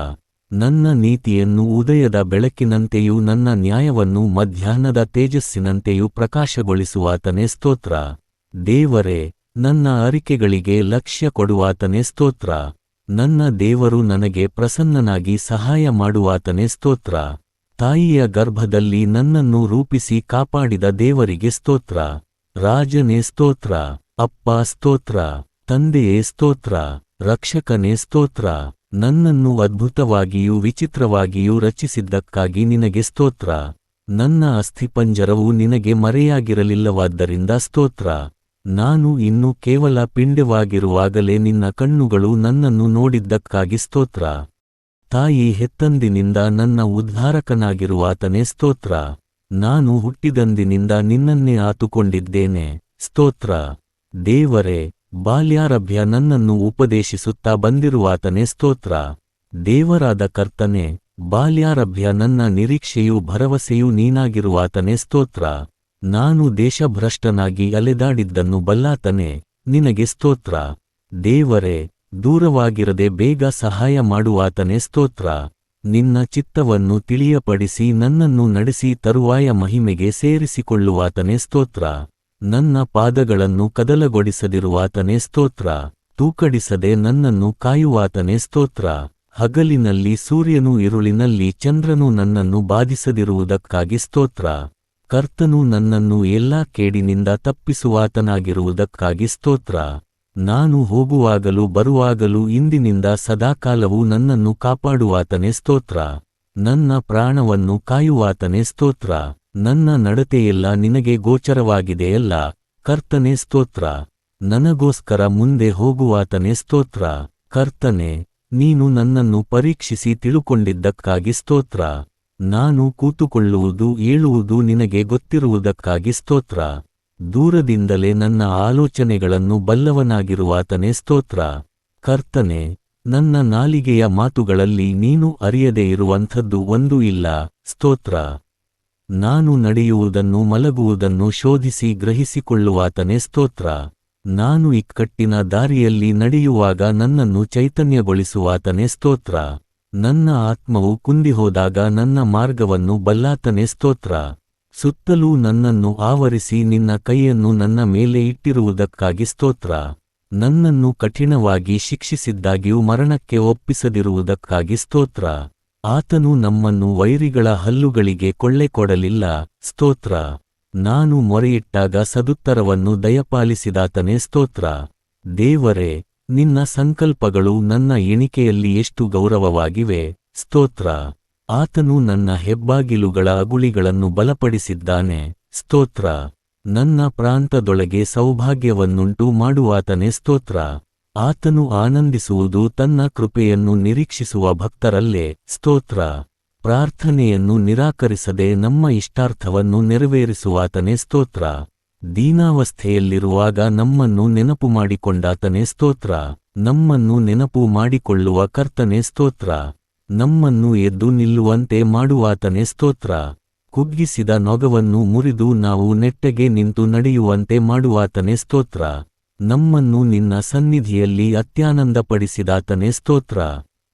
ನನ್ನ ನೀತಿಯನ್ನು ಉದಯದ ಬೆಳಕಿನಂತೆಯೂ ನನ್ನ ನ್ಯಾಯವನ್ನು ಮಧ್ಯಾಹ್ನದ ತೇಜಸ್ಸಿನಂತೆಯೂ ಪ್ರಕಾಶಗೊಳಿಸುವಾತನೇ ಸ್ತೋತ್ರ. ದೇವರೇ, ನನ್ನ ಅರಿಕೆಗಳಿಗೆ ಲಕ್ಷ್ಯ ಕೊಡುವಾತನೇ ಸ್ತೋತ್ರ. ನನ್ನ ದೇವರು ನನಗೆ ಪ್ರಸನ್ನನಾಗಿ ಸಹಾಯ ಮಾಡುವಾತನೇ ಸ್ತೋತ್ರ. ತಾಯಿಯ ಗರ್ಭದಲ್ಲಿ ನನ್ನನ್ನು ರೂಪಿಸಿ ಕಾಪಾಡಿದ ದೇವರಿಗೆ ಸ್ತೋತ್ರ. ರಾಜನೇ ಸ್ತೋತ್ರ, ಅಪ್ಪ ಸ್ತೋತ್ರ, ತಂದೆಯೇ ಸ್ತೋತ್ರ, ರಕ್ಷಕನೇ ಸ್ತೋತ್ರ. ನನ್ನನ್ನು ಅದ್ಭುತವಾಗಿಯೂ ವಿಚಿತ್ರವಾಗಿಯೂ ರಚಿಸಿದ್ದಕ್ಕಾಗಿ ನಿನಗೆ ಸ್ತೋತ್ರ. ನನ್ನ ಅಸ್ಥಿಪಂಜರವು ನಿನಗೆ ಮರೆಯಾಗಿರಲಿಲ್ಲವಾದ್ದರಿಂದ ಸ್ತೋತ್ರ. ನಾನು ಇನ್ನೂ ಕೇವಲ ಪಿಂಡವಾಗಿರುವಾಗಲೇ ನಿನ್ನ ಕಣ್ಣುಗಳು ನನ್ನನ್ನು ನೋಡಿದ್ದಕ್ಕಾಗಿ ಸ್ತೋತ್ರ. ತಾಯಿ ಹೆತ್ತಂದಿನಿಂದ ನನ್ನ ಉದ್ಧಾರಕನಾಗಿರುವಾತನೇ ಸ್ತೋತ್ರ. ನಾನು ಹುಟ್ಟಿದಂದಿನಿಂದ ನಿನ್ನನ್ನೇ ಆತುಕೊಂಡಿದ್ದೇನೆ. ಸ್ತೋತ್ರ. ದೇವರೇ, ಬಾಲ್ಯಾರಭ್ಯ ನನ್ನನ್ನು ಉಪದೇಶಿಸುತ್ತಾ ಬಂದಿರುವಾತನೇ ಸ್ತೋತ್ರ. ದೇವರಾದ ಕರ್ತನೇ, ಬಾಲ್ಯಾರಭ್ಯ ನನ್ನ ನಿರೀಕ್ಷೆಯೂ ಭರವಸೆಯೂ ನೀನಾಗಿರುವಾತನೇ ಸ್ತೋತ್ರ. ನಾನು ದೇಶಭ್ರಷ್ಟನಾಗಿ ಅಲೆದಾಡಿದ್ದನ್ನು ಬಲ್ಲಾತನೇ, ನಿನಗೆ ಸ್ತೋತ್ರ. ದೇವರೇ, ದೂರವಾಗಿರದೆ ಬೇಗ ಸಹಾಯ ಮಾಡುವಾತನೇ ಸ್ತೋತ್ರ. ನಿನ್ನ ಚಿತ್ತವನ್ನು ತಿಳಿಯಪಡಿಸಿ ನನ್ನನ್ನು ನಡೆಸಿ ತರುವಾಯ ಮಹಿಮೆಗೆ ಸೇರಿಸಿಕೊಳ್ಳುವಾತನೇ ಸ್ತೋತ್ರ. ನನ್ನ ಪಾದಗಳನ್ನು ಕದಲಗೊಳಿಸದಿರುವಾತನೇ ಸ್ತೋತ್ರ. ತೂಕಡಿಸದೆ ನನ್ನನ್ನು ಕಾಯುವಾತನೇ ಸ್ತೋತ್ರ. ಹಗಲಿನಲ್ಲಿ ಸೂರ್ಯನೂ ಇರುಳಿನಲ್ಲಿ ಚಂದ್ರನೂ ನನ್ನನ್ನು ಬಾಧಿಸದಿರುವುದಕ್ಕಾಗಿ ಸ್ತೋತ್ರ. ಕರ್ತನು ನನ್ನನ್ನು ಎಲ್ಲಾ ಕೇಡಿನಿಂದ ತಪ್ಪಿಸುವಾತನಾಗಿರುವುದಕ್ಕಾಗಿ ಸ್ತೋತ್ರ. ನಾನು ಹೋಗುವಾಗಲೂ ಬರುವಾಗಲೂ ಇಂದಿನಿಂದ ಸದಾಕಾಲವೂ ನನ್ನನ್ನು ಕಾಪಾಡುವಾತನೇ ಸ್ತೋತ್ರ. ನನ್ನ ಪ್ರಾಣವನ್ನು ಕಾಯುವಾತನೇ ಸ್ತೋತ್ರ. ನನ್ನ ನಡತೆಯೆಲ್ಲ ನಿನಗೆ ಗೋಚರವಾಗಿದೆಯಲ್ಲ, ಕರ್ತನೇ ಸ್ತೋತ್ರ. ನನಗೋಸ್ಕರ ಮುಂದೆ ಹೋಗುವಾತನೇ ಸ್ತೋತ್ರ. ಕರ್ತನೇ, ನೀನು ನನ್ನನ್ನು ಪರೀಕ್ಷಿಸಿ ತಿಳುಕೊಂಡಿದ್ದಕ್ಕಾಗಿ ಸ್ತೋತ್ರ. ನಾನು ಕೂತುಕೊಳ್ಳುವುದು ಏಳುವುದು ನಿನಗೆ ಗೊತ್ತಿರುವುದಕ್ಕಾಗಿ ಸ್ತೋತ್ರ. ದೂರದಿಂದಲೇ ನನ್ನ ಆಲೋಚನೆಗಳನ್ನು ಬಲ್ಲವನಾಗಿರುವಾತನೇ ಸ್ತೋತ್ರ. ಕರ್ತನೇ, ನನ್ನ ನಾಲಿಗೆಯ ಮಾತುಗಳಲ್ಲಿ ನೀನು ಅರಿಯದೆ ಇರುವಂಥದ್ದು ಒಂದೂ ಇಲ್ಲ. ಸ್ತೋತ್ರ. ನಾನು ನಡೆಯುವುದನ್ನು ಮಲಗುವುದನ್ನು ಶೋಧಿಸಿ ಗ್ರಹಿಸಿಕೊಳ್ಳುವಾತನೇ ಸ್ತೋತ್ರ. ನಾನು ಇಕ್ಕಟ್ಟಿನ ದಾರಿಯಲ್ಲಿ ನಡೆಯುವಾಗ ನನ್ನನ್ನು ಚೈತನ್ಯಗೊಳಿಸುವಾತನೇ ಸ್ತೋತ್ರ. ನನ್ನ ಆತ್ಮವು ಕುಂದಿಹೋದಾಗ ನನ್ನ ಮಾರ್ಗವನ್ನು ಬಲ್ಲಾತನೇ ಸ್ತೋತ್ರ. ಸುತ್ತಲೂ ನನ್ನನ್ನು ಆವರಿಸಿ ನಿನ್ನ ಕೈಯನ್ನು ನನ್ನ ಮೇಲೆ ಇಟ್ಟಿರುವುದಕ್ಕಾಗಿ ಸ್ತೋತ್ರ. ನನ್ನನ್ನು ಕಠಿಣವಾಗಿ ಶಿಕ್ಷಿಸಿದ್ದಾಗ್ಯೂ ಮರಣಕ್ಕೆ ಒಪ್ಪಿಸದಿರುವುದಕ್ಕಾಗಿ ಸ್ತೋತ್ರ. ಆತನು ನಮ್ಮನ್ನು ವೈರಿಗಳ ಹಲ್ಲುಗಳಿಗೆ ಕೊಳ್ಳೆ ಕೊಡಲಿಲ್ಲ. ಸ್ತೋತ್ರ. ನಾನು ಮೊರೆಯಿಟ್ಟಾಗ ಸದುತ್ತರವನ್ನು ದಯಪಾಲಿಸಿದಾತನೇ ಸ್ತೋತ್ರ. ದೇವರೇ, ನಿನ್ನ ಸಂಕಲ್ಪಗಳು ನನ್ನ ಎಣಿಕೆಯಲ್ಲಿ ಎಷ್ಟು ಗೌರವವಾಗಿವೆ. ಸ್ತೋತ್ರ. ಆತನು ನನ್ನ ಹೆಬ್ಬಾಗಿಲುಗಳ ಅಗುಳಿಗಳನ್ನು ಬಲಪಡಿಸಿದ್ದಾನೆ. ಸ್ತೋತ್ರ. ನನ್ನ ಪ್ರಾಂತದೊಳಗೆ ಸೌಭಾಗ್ಯವನ್ನುಂಟು ಮಾಡುವಾತನೇ ಸ್ತೋತ್ರ. ಆತನು ಆನಂದಿಸುವುದು ತನ್ನ ಕೃಪೆಯನ್ನು ನಿರೀಕ್ಷಿಸುವ ಭಕ್ತರಲ್ಲೇ. ಸ್ತೋತ್ರ. ಪ್ರಾರ್ಥನೆಯನ್ನು ನಿರಾಕರಿಸದೆ ನಮ್ಮ ಇಷ್ಟಾರ್ಥವನ್ನು ನೆರವೇರಿಸುವಾತನೇ ಸ್ತೋತ್ರ. ದೀನಾವಸ್ಥೆಯಲ್ಲಿರುವಾಗ ನಮ್ಮನ್ನು ನೆನಪು ಮಾಡಿಕೊಂಡಾತನೇ ಸ್ತೋತ್ರ. ನಮ್ಮನ್ನು ನೆನಪು ಮಾಡಿಕೊಳ್ಳುವ ಕರ್ತನೇ ಸ್ತೋತ್ರ. ನಮ್ಮನ್ನು ಎದ್ದು ನಿಲ್ಲುವಂತೆ ಮಾಡುವಾತನೇ ಸ್ತೋತ್ರ. ಕುಗ್ಗಿಸಿದ ನೊಗವನ್ನು ಮುರಿದು ನಾವು ನೆಟ್ಟಗೆ ನಿಂತು ನಡೆಯುವಂತೆ ಮಾಡುವಾತನೇ ಸ್ತೋತ್ರ. ನಮ್ಮನ್ನು ನಿನ್ನ ಸನ್ನಿಧಿಯಲ್ಲಿ ಅತ್ಯಾನಂದಪಡಿಸಿದಾತನೇ ಸ್ತೋತ್ರ.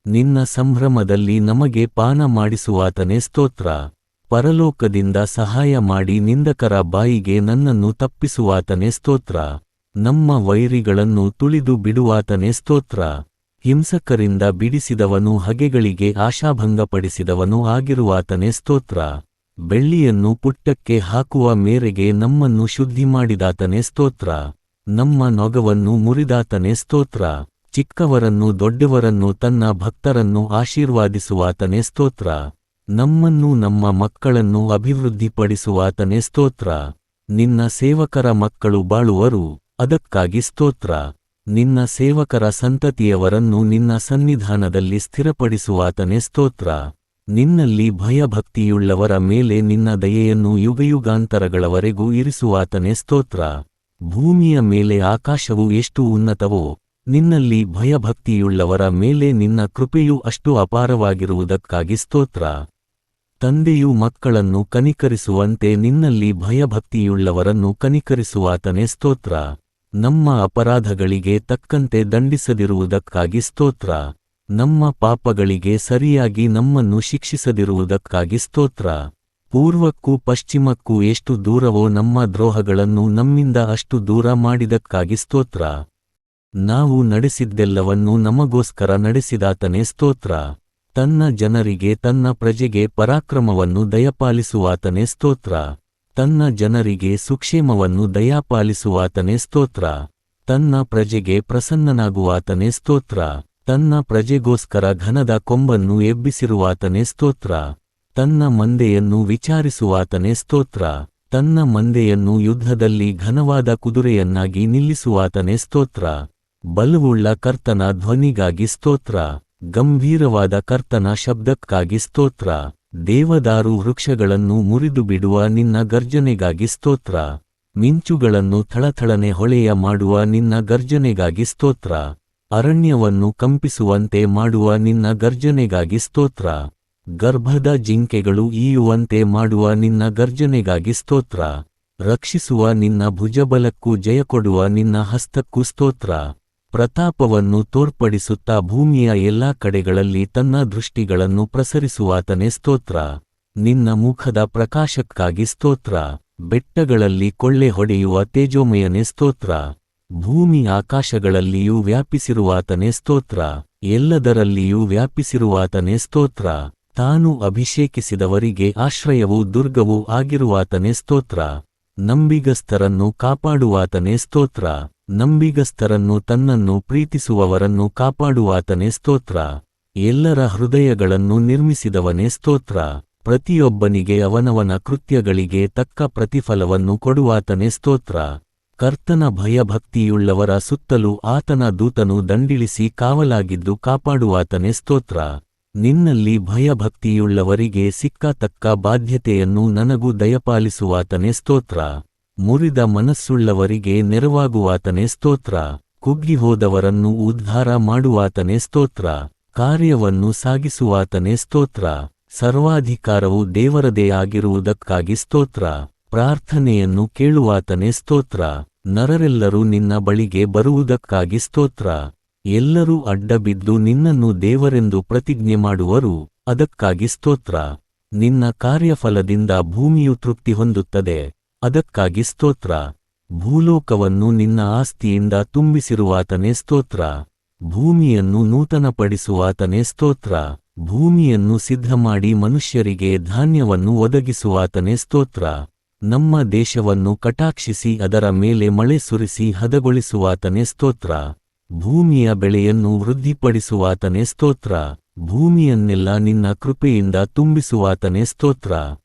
ನಿನ್ನ ಸಂಭ್ರಮದಲ್ಲಿ ನಮಗೆ ಪಾನ ಮಾಡಿಸುವಾತನೇ ಸ್ತೋತ್ರ. ಪರಲೋಕದಿಂದ ಸಹಾಯ ಮಾಡಿ ನಿಂದಕರ ಬಾಯಿಗೆ ನನ್ನನ್ನು ತಪ್ಪಿಸುವಾತನೇ ಸ್ತೋತ್ರ. ನಮ್ಮ ವೈರಿಗಳನ್ನು ತುಳಿದು ಬಿಡುವಾತನೇ ಸ್ತೋತ್ರ. ಹಿಂಸಕರಿಂದ ಬಿಡಿಸಿದವನು ಹಗೆಗಳಿಗೆ ಆಶಾಭಂಗಪಡಿಸಿದವನು ಆಗಿರುವಾತನೇ ಸ್ತೋತ್ರ. ಬೆಳ್ಳಿಯನ್ನು ಪುಟ್ಟಕ್ಕೆ ಹಾಕುವ ಮೇರೆಗೆ ನಮ್ಮನ್ನು ಶುದ್ಧಿ ಮಾಡಿದಾತನೇ ಸ್ತೋತ್ರ. ನಮ್ಮ ನೊಗವನ್ನು ಮುರಿದಾತನೇ ಸ್ತೋತ್ರ. ಚಿಕ್ಕವರನ್ನು ದೊಡ್ಡವರನ್ನು ತನ್ನ ಭಕ್ತರನ್ನು ಆಶೀರ್ವಾದಿಸುವಾತನೇ ಸ್ತೋತ್ರ. ನಮ್ಮನ್ನು ನಮ್ಮ ಮಕ್ಕಳನ್ನು ಅಭಿವೃದ್ಧಿಪಡಿಸುವಾತನೇ ಸ್ತೋತ್ರ. ನಿನ್ನ ಸೇವಕರ ಮಕ್ಕಳು ಬಾಳುವರು, ಅದಕ್ಕಾಗಿ ಸ್ತೋತ್ರ. ನಿನ್ನ ಸೇವಕರ ಸಂತತಿಯವರನ್ನು ನಿನ್ನ ಸನ್ನಿಧಾನದಲ್ಲಿ ಸ್ಥಿರಪಡಿಸುವಾತನೇ ಸ್ತೋತ್ರ. ನಿನ್ನಲ್ಲಿ ಭಯಭಕ್ತಿಯುಳ್ಳವರ ಮೇಲೆ ನಿನ್ನ ದಯೆಯನ್ನು ಯುಗಯುಗಾಂತರಗಳವರೆಗೂ ಇರಿಸುವಾತನೇ ಸ್ತೋತ್ರ. ಭೂಮಿಯ ಮೇಲೆ ಆಕಾಶವು ಎಷ್ಟು ಉನ್ನತವೋ, ನಿನ್ನಲ್ಲಿ ಭಯಭಕ್ತಿಯುಳ್ಳವರ ಮೇಲೆ ನಿನ್ನ ಕೃಪೆಯು ಅಷ್ಟು ಅಪಾರವಾಗಿರುವುದಕ್ಕಾಗಿ ಸ್ತೋತ್ರ. ತಂದೆಯು ಮಕ್ಕಳನ್ನು ಕನಿಕರಿಸುವಂತೆ ನಿನ್ನಲ್ಲಿ ಭಯಭಕ್ತಿಯುಳ್ಳವರನ್ನು ಕನಿಕರಿಸುವಾತನೇ ಸ್ತೋತ್ರ. ನಮ್ಮ ಅಪರಾಧಗಳಿಗೆ ತಕ್ಕಂತೆ ದಂಡಿಸದಿರುವುದಕ್ಕಾಗಿ ಸ್ತೋತ್ರ. ನಮ್ಮ ಪಾಪಗಳಿಗೆ ಸರಿಯಾಗಿ ನಮ್ಮನ್ನು ಶಿಕ್ಷಿಸದಿರುವುದಕ್ಕಾಗಿ ಸ್ತೋತ್ರ. ಪೂರ್ವಕ್ಕೂ ಪಶ್ಚಿಮಕ್ಕೂ ಎಷ್ಟು ದೂರವೋ ನಮ್ಮ ದ್ರೋಹಗಳನ್ನು ನಮ್ಮಿಂದ ಅಷ್ಟು ದೂರ ಮಾಡಿದಕ್ಕಾಗಿ ಸ್ತೋತ್ರ. ನಾವು ನಡೆಸಿದ್ದೆಲ್ಲವನ್ನೂ ನಮಗೋಸ್ಕರ ನಡೆಸಿದಾತನೇ ಸ್ತೋತ್ರ. ತನ್ನ ಜನರಿಗೆ ತನ್ನ ಪ್ರಜೆಗೆ ಪರಾಕ್ರಮವನ್ನು ದಯಪಾಲಿಸುವಾತನೇ ಸ್ತೋತ್ರ. ತನ್ನ ಜನರಿಗೆ ಸುಕ್ಷೇಮವನ್ನು ದಯಪಾಲಿಸುವಾತನೇ ಸ್ತೋತ್ರ. ತನ್ನ ಪ್ರಜೆಗೆ ಪ್ರಸನ್ನನಾಗುವಾತನೇ ಸ್ತೋತ್ರ. ತನ್ನ ಪ್ರಜೆಗೋಸ್ಕರ ಘನದ ಕೊಂಬನ್ನು ಎಬ್ಬಿಸಿರುವಾತನೇ ಸ್ತೋತ್ರ. ತನ್ನ ಮಂದೆಯನ್ನು ವಿಚಾರಿಸುವಾತನೇ ಸ್ತೋತ್ರ. ತನ್ನ ಮಂದೆಯನ್ನು ಯುದ್ಧದಲ್ಲಿ ಘನವಾದ ಕುದುರೆಯನ್ನಾಗಿ ನಿಲ್ಲಿಸುವಾತನೇ ಸ್ತೋತ್ರ. ಬಲವುಳ್ಳ ಕರ್ತನ ಧ್ವನಿಗಾಗಿ ಸ್ತೋತ್ರ. ಗಂಭೀರವಾದ ಕರ್ತನ ಶಬ್ದಕ್ಕಾಗಿ ಸ್ತೋತ್ರ. ದೇವದಾರು ವೃಕ್ಷಗಳನ್ನು ಮುರಿದು ಬಿಡುವ ನಿನ್ನ ಗರ್ಜನೆಗಾಗಿ ಸ್ತೋತ್ರ. ಮಿಂಚುಗಳನ್ನು ಥಳಥಳನೆ ಹೊಳೆಯ ಮಾಡುವ ನಿನ್ನ ಗರ್ಜನೆಗಾಗಿ ಸ್ತೋತ್ರ. ಅರಣ್ಯವನ್ನು ಕಂಪಿಸುವಂತೆ ಮಾಡುವ ನಿನ್ನ ಗರ್ಜನೆಗಾಗಿ ಸ್ತೋತ್ರ. ಗರ್ಭದ ಜಿಂಕೆಗಳು ಈಯುವಂತೆ ಮಾಡುವ ನಿನ್ನ ಗರ್ಜನೆಗಾಗಿ ಸ್ತೋತ್ರ. ರಕ್ಷಿಸುವ ನಿನ್ನ ಭುಜಬಲಕ್ಕೂ ಜಯಕೊಡುವ ನಿನ್ನ ಹಸ್ತಕ್ಕೂ ಸ್ತೋತ್ರ. ಪ್ರತಾಪವನ್ನು ತೋರ್ಪಡಿಸುತ್ತಾ ಭೂಮಿಯ ಎಲ್ಲಾ ಕಡೆಗಳಲ್ಲಿ ತನ್ನ ದೃಷ್ಟಿಗಳನ್ನು ಪ್ರಸರಿಸುವಾತನೇ ಸ್ತೋತ್ರ. ನಿನ್ನ ಮುಖದ ಪ್ರಕಾಶಕ್ಕಾಗಿ ಸ್ತೋತ್ರ. ಬೆಟ್ಟಗಳಲ್ಲಿ ಕೊಳ್ಳೆ ಹೊಡೆಯುವ ತೇಜೋಮಯನೇ ಸ್ತೋತ್ರ. ಭೂಮಿ ಆಕಾಶಗಳಲ್ಲಿಯೂ ವ್ಯಾಪಿಸಿರುವಾತನೇ ಸ್ತೋತ್ರ. ಎಲ್ಲದರಲ್ಲಿಯೂ ವ್ಯಾಪಿಸಿರುವಾತನೇ ಸ್ತೋತ್ರ. ತಾನು ಅಭಿಷೇಕಿಸಿದವರಿಗೆ ಆಶ್ರಯವೂ ದುರ್ಗವೂ ಆಗಿರುವಾತನೇ ಸ್ತೋತ್ರ. ನಂಬಿಗಸ್ತರನ್ನು ಕಾಪಾಡುವಾತನೇ ಸ್ತೋತ್ರ. ನಂಬಿಗಸ್ತರನ್ನು ತನ್ನನ್ನು ಪ್ರೀತಿಸುವವರನ್ನು ಕಾಪಾಡುವಾತನೇ ಸ್ತೋತ್ರ. ಎಲ್ಲರ ಹೃದಯಗಳನ್ನು ನಿರ್ಮಿಸಿದವನೇ ಸ್ತೋತ್ರ. ಪ್ರತಿಯೊಬ್ಬನಿಗೆ ಅವನವನ ಕೃತ್ಯಗಳಿಗೆ ತಕ್ಕ ಪ್ರತಿಫಲವನ್ನು ಕೊಡುವಾತನೇ ಸ್ತೋತ್ರ. ಕರ್ತನ ಭಯಭಕ್ತಿಯುಳ್ಳವರ ಸುತ್ತಲೂ ಆತನ ದೂತನು ದಂಡಿಳಿಸಿ ಕಾವಲಾಗಿದ್ದು ಕಾಪಾಡುವಾತನೇ ಸ್ತೋತ್ರ. ನಿನ್ನಲ್ಲಿ ಭಯಭಕ್ತಿಯುಳ್ಳವರಿಗೆ ಸಿಕ್ಕ ತಕ್ಕ ಬಾಧ್ಯತೆಯನ್ನು ನನಗೂ ದಯಪಾಲಿಸುವಾತನೇ ಸ್ತೋತ್ರ. ಮುರಿದ ಮನಸ್ಸುಳ್ಳವರಿಗೆ ನೆರವಾಗುವಾತನೇ ಸ್ತೋತ್ರ. ಕುಗ್ಗಿಹೋದವರನ್ನು ಉದ್ಧಾರ ಮಾಡುವಾತನೇ ಸ್ತೋತ್ರ. ಕಾರ್ಯವನ್ನು ಸಾಗಿಸುವಾತನೇ ಸ್ತೋತ್ರ. ಸರ್ವಾಧಿಕಾರವು ದೇವರದೇ ಆಗಿರುವುದಕ್ಕಾಗಿ ಸ್ತೋತ್ರ. ಪ್ರಾರ್ಥನೆಯನ್ನು ಕೇಳುವಾತನೇ ಸ್ತೋತ್ರ. ನರರೆಲ್ಲರೂ ನಿನ್ನ ಬಳಿಗೆ ಬರುವುದಕ್ಕಾಗಿ ಸ್ತೋತ್ರ. ಎಲ್ಲರೂ ಅಡ್ಡಬಿದ್ದು ನಿನ್ನನ್ನು ದೇವರೆಂದು ಪ್ರತಿಜ್ಞೆ ಮಾಡುವರು, ಅದಕ್ಕಾಗಿ ಸ್ತೋತ್ರ. ನಿನ್ನ ಕಾರ್ಯಫಲದಿಂದ ಭೂಮಿಯು ತೃಪ್ತಿ ಹೊಂದುತ್ತದೆ, ಅದಕ್ಕಾಗಿ ಸ್ತೋತ್ರ. ಭೂಲೋಕವನ್ನು ನಿನ್ನ ಆಸ್ತಿಯಿಂದ ತುಂಬಿಸಿರುವಾತನೇ ಸ್ತೋತ್ರ. ಭೂಮಿಯನ್ನು ನೂತನಪಡಿಸುವಾತನೇ ಸ್ತೋತ್ರ. ಭೂಮಿಯನ್ನು ಸಿದ್ಧಮಾಡಿ ಮನುಷ್ಯರಿಗೆ ಧಾನ್ಯವನ್ನು ಒದಗಿಸುವಾತನೇ ಸ್ತೋತ್ರ. ನಮ್ಮ ದೇಶವನ್ನು ಕಟಾಕ್ಷಿಸಿ ಅದರ ಮೇಲೆ ಮಳೆ ಸುರಿಸಿ ಹದಗೊಳಿಸುವಾತನೇ ಸ್ತೋತ್ರ. ಭೂಮಿಯ ಬೆಳೆಯನ್ನು ವೃದ್ಧಿಪಡಿಸುವಾತನೇ ಸ್ತೋತ್ರ. ಭೂಮಿಯನ್ನೆಲ್ಲ ನಿನ್ನ ಕೃಪೆಯಿಂದ ತುಂಬಿಸುವಾತನೇ ಸ್ತೋತ್ರ.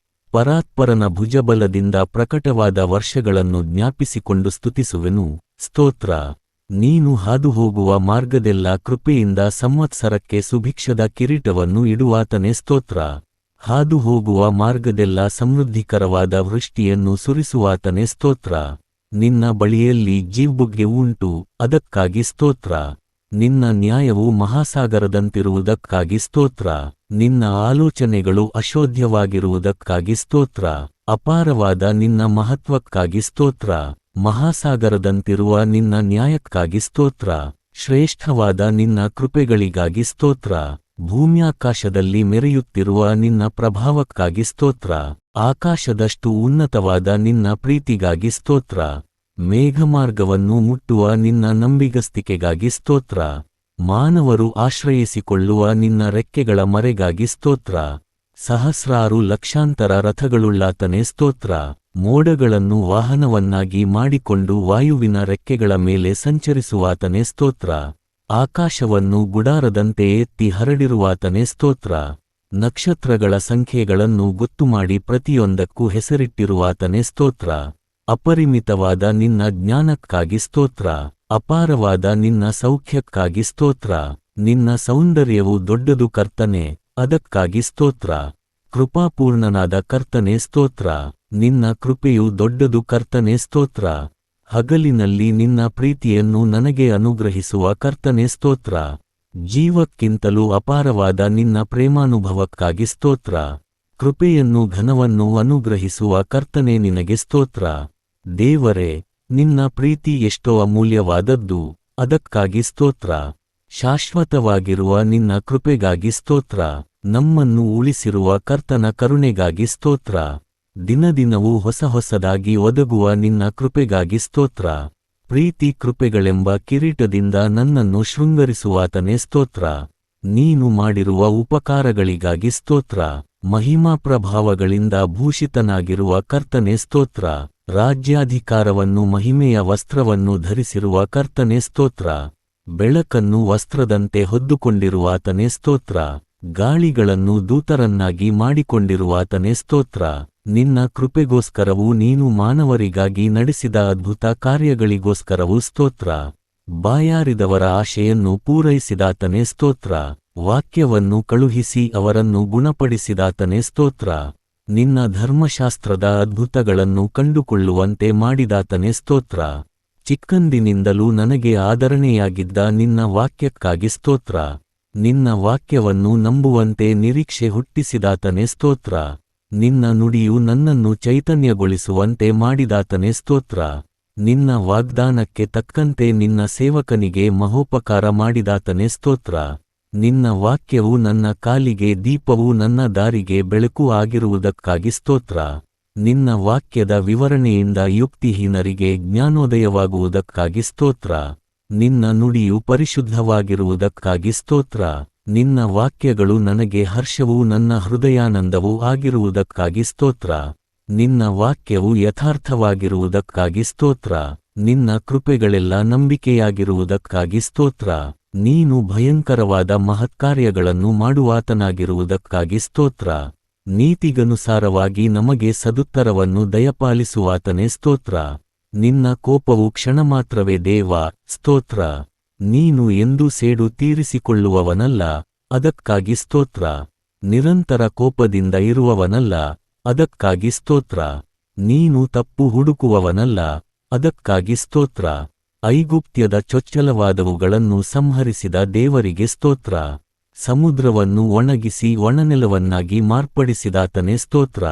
ಪರಾತ್ಪರನ ಭುಜಬಲದಿಂದ ಪ್ರಕಟವಾದ ವರ್ಷಗಳನ್ನು ಜ್ಞಾಪಿಸಿಕೊಂಡು ಸ್ತುತಿಸುವೆನು, ಸ್ತೋತ್ರ. ನೀನು ಹಾದುಹೋಗುವ ಮಾರ್ಗದೆಲ್ಲ ಕೃಪೆಯಿಂದ ಸಂವತ್ಸರಕ್ಕೆ ಸುಭಿಕ್ಷದ ಕಿರೀಟವನ್ನು ಇಡುವಾತನೇ ಸ್ತೋತ್ರ. ಹಾದುಹೋಗುವ ಮಾರ್ಗದೆಲ್ಲ ಸಮೃದ್ಧಿಕರವಾದ ವೃಷ್ಟಿಯನ್ನು ಸುರಿಸುವಾತನೇ ಸ್ತೋತ್ರ. ನಿನ್ನ ಬಳಿಯಲ್ಲಿ ಜೀವಬುಗ್ಗೆ ಉಂಟು, ಅದಕ್ಕಾಗಿ ಸ್ತೋತ್ರ. ನಿನ್ನ ನ್ಯಾಯವು ಮಹಾಸಾಗರದಂತಿರುವುದಕ್ಕಾಗಿ ಸ್ತೋತ್ರ. ನಿನ್ನ ಆಲೋಚನೆಗಳು ಅಶೋಧ್ಯವಾಗಿರುವುದಕ್ಕಾಗಿ ಸ್ತೋತ್ರ. ಅಪಾರವಾದ ನಿನ್ನ ಮಹತ್ವಕ್ಕಾಗಿ ಸ್ತೋತ್ರ. ಮಹಾಸಾಗರದಂತಿರುವ ನಿನ್ನ ನ್ಯಾಯಕ್ಕಾಗಿ ಸ್ತೋತ್ರ. ಶ್ರೇಷ್ಠವಾದ ನಿನ್ನ ಕೃಪೆಗಳಿಗಾಗಿ ಸ್ತೋತ್ರ. ಭೂಮ್ಯಾಕಾಶದಲ್ಲಿ ಮೆರೆಯುತ್ತಿರುವ ನಿನ್ನ ಪ್ರಭಾವಕ್ಕಾಗಿ ಸ್ತೋತ್ರ. ಆಕಾಶದಷ್ಟು ಉನ್ನತವಾದ ನಿನ್ನ ಪ್ರೀತಿಗಾಗಿ ಸ್ತೋತ್ರ. ಮೇಘಮಾರ್ಗವನ್ನು ಮುಟ್ಟುವ ನಿನ್ನ ನಂಬಿಗಸ್ತಿಕೆಗಾಗಿ ಸ್ತೋತ್ರ. ಮಾನವರು ಆಶ್ರಯಿಸಿಕೊಳ್ಳುವ ನಿನ್ನ ರೆಕ್ಕೆಗಳ ಮರೆಗಾಗಿ ಸ್ತೋತ್ರ. ಸಹಸ್ರಾರು ಲಕ್ಷಾಂತರ ರಥಗಳುಳ್ಳಾತನೇ ಸ್ತೋತ್ರ. ಮೋಡಗಳನ್ನು ವಾಹನವನ್ನಾಗಿ ಮಾಡಿಕೊಂಡು ವಾಯುವಿನ ರೆಕ್ಕೆಗಳ ಮೇಲೆ ಸಂಚರಿಸುವಾತನೇ ಸ್ತೋತ್ರ. ಆಕಾಶವನ್ನು ಗುಡಾರದಂತೆ ಎತ್ತಿ ಹರಡಿರುವಾತನೇ ಸ್ತೋತ್ರ. ನಕ್ಷತ್ರಗಳ ಸಂಖ್ಯೆಗಳನ್ನು ಗೊತ್ತುಮಾಡಿ ಪ್ರತಿಯೊಂದಕ್ಕೂ ಹೆಸರಿಟ್ಟಿರುವಾತನೇ ಸ್ತೋತ್ರ. ಅಪರಿಮಿತವಾದ ನಿನ್ನ ಜ್ಞಾನಕ್ಕಾಗಿ ಸ್ತೋತ್ರ. ಅಪಾರವಾದ ನಿನ್ನ ಸೌಖ್ಯಕ್ಕಾಗಿ ಸ್ತೋತ್ರ. ನಿನ್ನ ಸೌಂದರ್ಯವು ದೊಡ್ಡದು ಕರ್ತನೇ, ಅದಕ್ಕಾಗಿ ಸ್ತೋತ್ರ. ಕೃಪಾಪೂರ್ಣನಾದ ಕರ್ತನೇ ಸ್ತೋತ್ರ. ನಿನ್ನ ಕೃಪೆಯು ದೊಡ್ಡದು ಕರ್ತನೇ ಸ್ತೋತ್ರ. ಹಗಲಿನಲ್ಲಿ ನಿನ್ನ ಪ್ರೀತಿಯನ್ನು ನನಗೆ ಅನುಗ್ರಹಿಸುವ ಕರ್ತನೇ ಸ್ತೋತ್ರ. ಜೀವಕ್ಕಿಂತಲೂ ಅಪಾರವಾದ ನಿನ್ನ ಪ್ರೇಮಾನುಭವಕ್ಕಾಗಿ ಸ್ತೋತ್ರ. ಕೃಪೆಯನ್ನು ಘನವನ್ನು ಅನುಗ್ರಹಿಸುವ ಕರ್ತನೇ ನಿನಗೆ ಸ್ತೋತ್ರ. ದೇವರೇ, ನಿನ್ನ ಪ್ರೀತಿ ಎಷ್ಟೋ ಅಮೂಲ್ಯವಾದದ್ದು, ಅದಕ್ಕಾಗಿ ಸ್ತೋತ್ರ. ಶಾಶ್ವತವಾಗಿರುವ ನಿನ್ನ ಕೃಪೆಗಾಗಿ ಸ್ತೋತ್ರ. ನಮ್ಮನ್ನು ಉಳಿಸಿರುವ ಕರ್ತನ ಕರುಣೆಗಾಗಿ ಸ್ತೋತ್ರ. ದಿನದಿನವೂ ಹೊಸ ಹೊಸದಾಗಿ ಒದಗುವ ನಿನ್ನ ಕೃಪೆಗಾಗಿ ಸ್ತೋತ್ರ. ಪ್ರೀತಿ ಕೃಪೆಗಳೆಂಬ ಕಿರೀಟದಿಂದ ನನ್ನನ್ನು ಶೃಂಗರಿಸುವಾತನೇ ಸ್ತೋತ್ರ. ನೀನು ಮಾಡಿರುವ ಉಪಕಾರಗಳಿಗಾಗಿ ಸ್ತೋತ್ರ. ಮಹಿಮಾ ಪ್ರಭಾವಗಳಿಂದ ಭೂಷಿತನಾಗಿರುವ ಕರ್ತನೇ ಸ್ತೋತ್ರ. ರಾಜ್ಯಾಧಿಕಾರವನ್ನು ಮಹಿಮೆಯ ವಸ್ತ್ರವನ್ನು ಧರಿಸಿರುವ ಕರ್ತನೇ ಸ್ತೋತ್ರ. ಬೆಳಕನ್ನು ವಸ್ತ್ರದಂತೆ ಹೊದ್ದುಕೊಂಡಿರುವಾತನೇ ಸ್ತೋತ್ರ. ಗಾಳಿಗಳನ್ನು ದೂತರನ್ನಾಗಿ ಮಾಡಿಕೊಂಡಿರುವಾತನೇ ಸ್ತೋತ್ರ. ನಿನ್ನ ಕೃಪೆಗೋಸ್ಕರವೂ ನೀನು ಮಾನವರಿಗಾಗಿ ನಡೆಸಿದ ಅದ್ಭುತ ಕಾರ್ಯಗಳಿಗೋಸ್ಕರವೂ ಸ್ತೋತ್ರ. ಬಾಯಾರಿದವರ ಆಶೆಯನ್ನು ಪೂರೈಸಿದಾತನೇ ಸ್ತೋತ್ರ. ವಾಕ್ಯವನ್ನು ಕಳುಹಿಸಿ ಅವರನ್ನು ಗುಣಪಡಿಸಿದಾತನೇ ಸ್ತೋತ್ರ. ನಿನ್ನ ಧರ್ಮಶಾಸ್ತ್ರದ ಅದ್ಭುತಗಳನ್ನು ಕಂಡುಕೊಳ್ಳುವಂತೆ ಮಾಡಿದಾತನೇ ಸ್ತೋತ್ರ. ಚಿಕ್ಕಂದಿನಿಂದಲೂ ನನಗೆ ಆದರಣೆಯಾಗಿದ್ದ ನಿನ್ನ ವಾಕ್ಯಕ್ಕಾಗಿ ಸ್ತೋತ್ರ. ನಿನ್ನ ವಾಕ್ಯವನ್ನು ನಂಬುವಂತೆ ನಿರೀಕ್ಷೆ ಹುಟ್ಟಿಸಿದಾತನೇ ಸ್ತೋತ್ರ. ನಿನ್ನ ನುಡಿಯು ನನ್ನನ್ನು ಚೈತನ್ಯಗೊಳಿಸುವಂತೆ ಮಾಡಿದಾತನೇ ಸ್ತೋತ್ರ. ನಿನ್ನ ವಾಗ್ದಾನಕ್ಕೆ ತಕ್ಕಂತೆ ನಿನ್ನ ಸೇವಕನಿಗೆ ಮಹೋಪಕಾರ ಮಾಡಿದಾತನೇ ಸ್ತೋತ್ರ. ನಿನ್ನ ವಾಕ್ಯವು ನನ್ನ ಕಾಲಿಗೆ ದೀಪವೂ ನನ್ನ ದಾರಿಗೆ ಬೆಳಕು ಆಗಿರುವುದಕ್ಕಾಗಿ ಸ್ತೋತ್ರ. ನಿನ್ನ ವಾಕ್ಯದ ವಿವರಣೆಯಿಂದ ಯುಕ್ತಿಹೀನರಿಗೆ ಜ್ಞಾನೋದಯವಾಗುವುದಕ್ಕಾಗಿ ಸ್ತೋತ್ರ. ನಿನ್ನ ನುಡಿಯು ಪರಿಶುದ್ಧವಾಗಿರುವುದಕ್ಕಾಗಿ ಸ್ತೋತ್ರ. ನಿನ್ನ ವಾಕ್ಯಗಳು ನನಗೆ ಹರ್ಷವೂ ನನ್ನ ಹೃದಯಾನಂದವೂ ಆಗಿರುವುದಕ್ಕಾಗಿ ಸ್ತೋತ್ರ. ನಿನ್ನ ವಾಕ್ಯವು ಯಥಾರ್ಥವಾಗಿರುವುದಕ್ಕಾಗಿ ಸ್ತೋತ್ರ. ನಿನ್ನ ಕೃಪೆಗಳೆಲ್ಲ ನಂಬಿಕೆಯಾಗಿರುವುದಕ್ಕಾಗಿ ಸ್ತೋತ್ರ. ನೀನು ಭಯಂಕರವಾದ ಮಹತ್ಕಾರ್ಯಗಳನ್ನು ಮಾಡುವಾತನಾಗಿರುವುದಕ್ಕಾಗಿ ಸ್ತೋತ್ರ. ನೀತಿಗನುಸಾರವಾಗಿ ನಮಗೆ ಸದುತ್ತರವನ್ನು ದಯಪಾಲಿಸುವಾತನೇ ಸ್ತೋತ್ರ. ನಿನ್ನ ಕೋಪವು ಕ್ಷಣಮಾತ್ರವೇ ದೇವಾ, ಸ್ತೋತ್ರ. ನೀನು ಎಂದೂ ಸೇಡು ತೀರಿಸಿಕೊಳ್ಳುವವನಲ್ಲ, ಅದಕ್ಕಾಗಿ ಸ್ತೋತ್ರ. ನಿರಂತರ ಕೋಪದಿಂದ ಇರುವವನಲ್ಲ, ಅದಕ್ಕಾಗಿ ಸ್ತೋತ್ರ. ನೀನು ತಪ್ಪು ಹುಡುಕುವವನಲ್ಲ, ಅದಕ್ಕಾಗಿ ಸ್ತೋತ್ರ. ಐಗುಪ್ತ್ಯದ ಚೊಚ್ಚಲವಾದವುಗಳನ್ನು ಸಂಹರಿಸಿದ ದೇವರಿಗೆ ಸ್ತೋತ್ರ. ಸಮುದ್ರವನ್ನು ಒಣಗಿಸಿ ಒಣನೆಲವನ್ನಾಗಿ ಮಾರ್ಪಡಿಸಿದಾತನೇ ಸ್ತೋತ್ರ.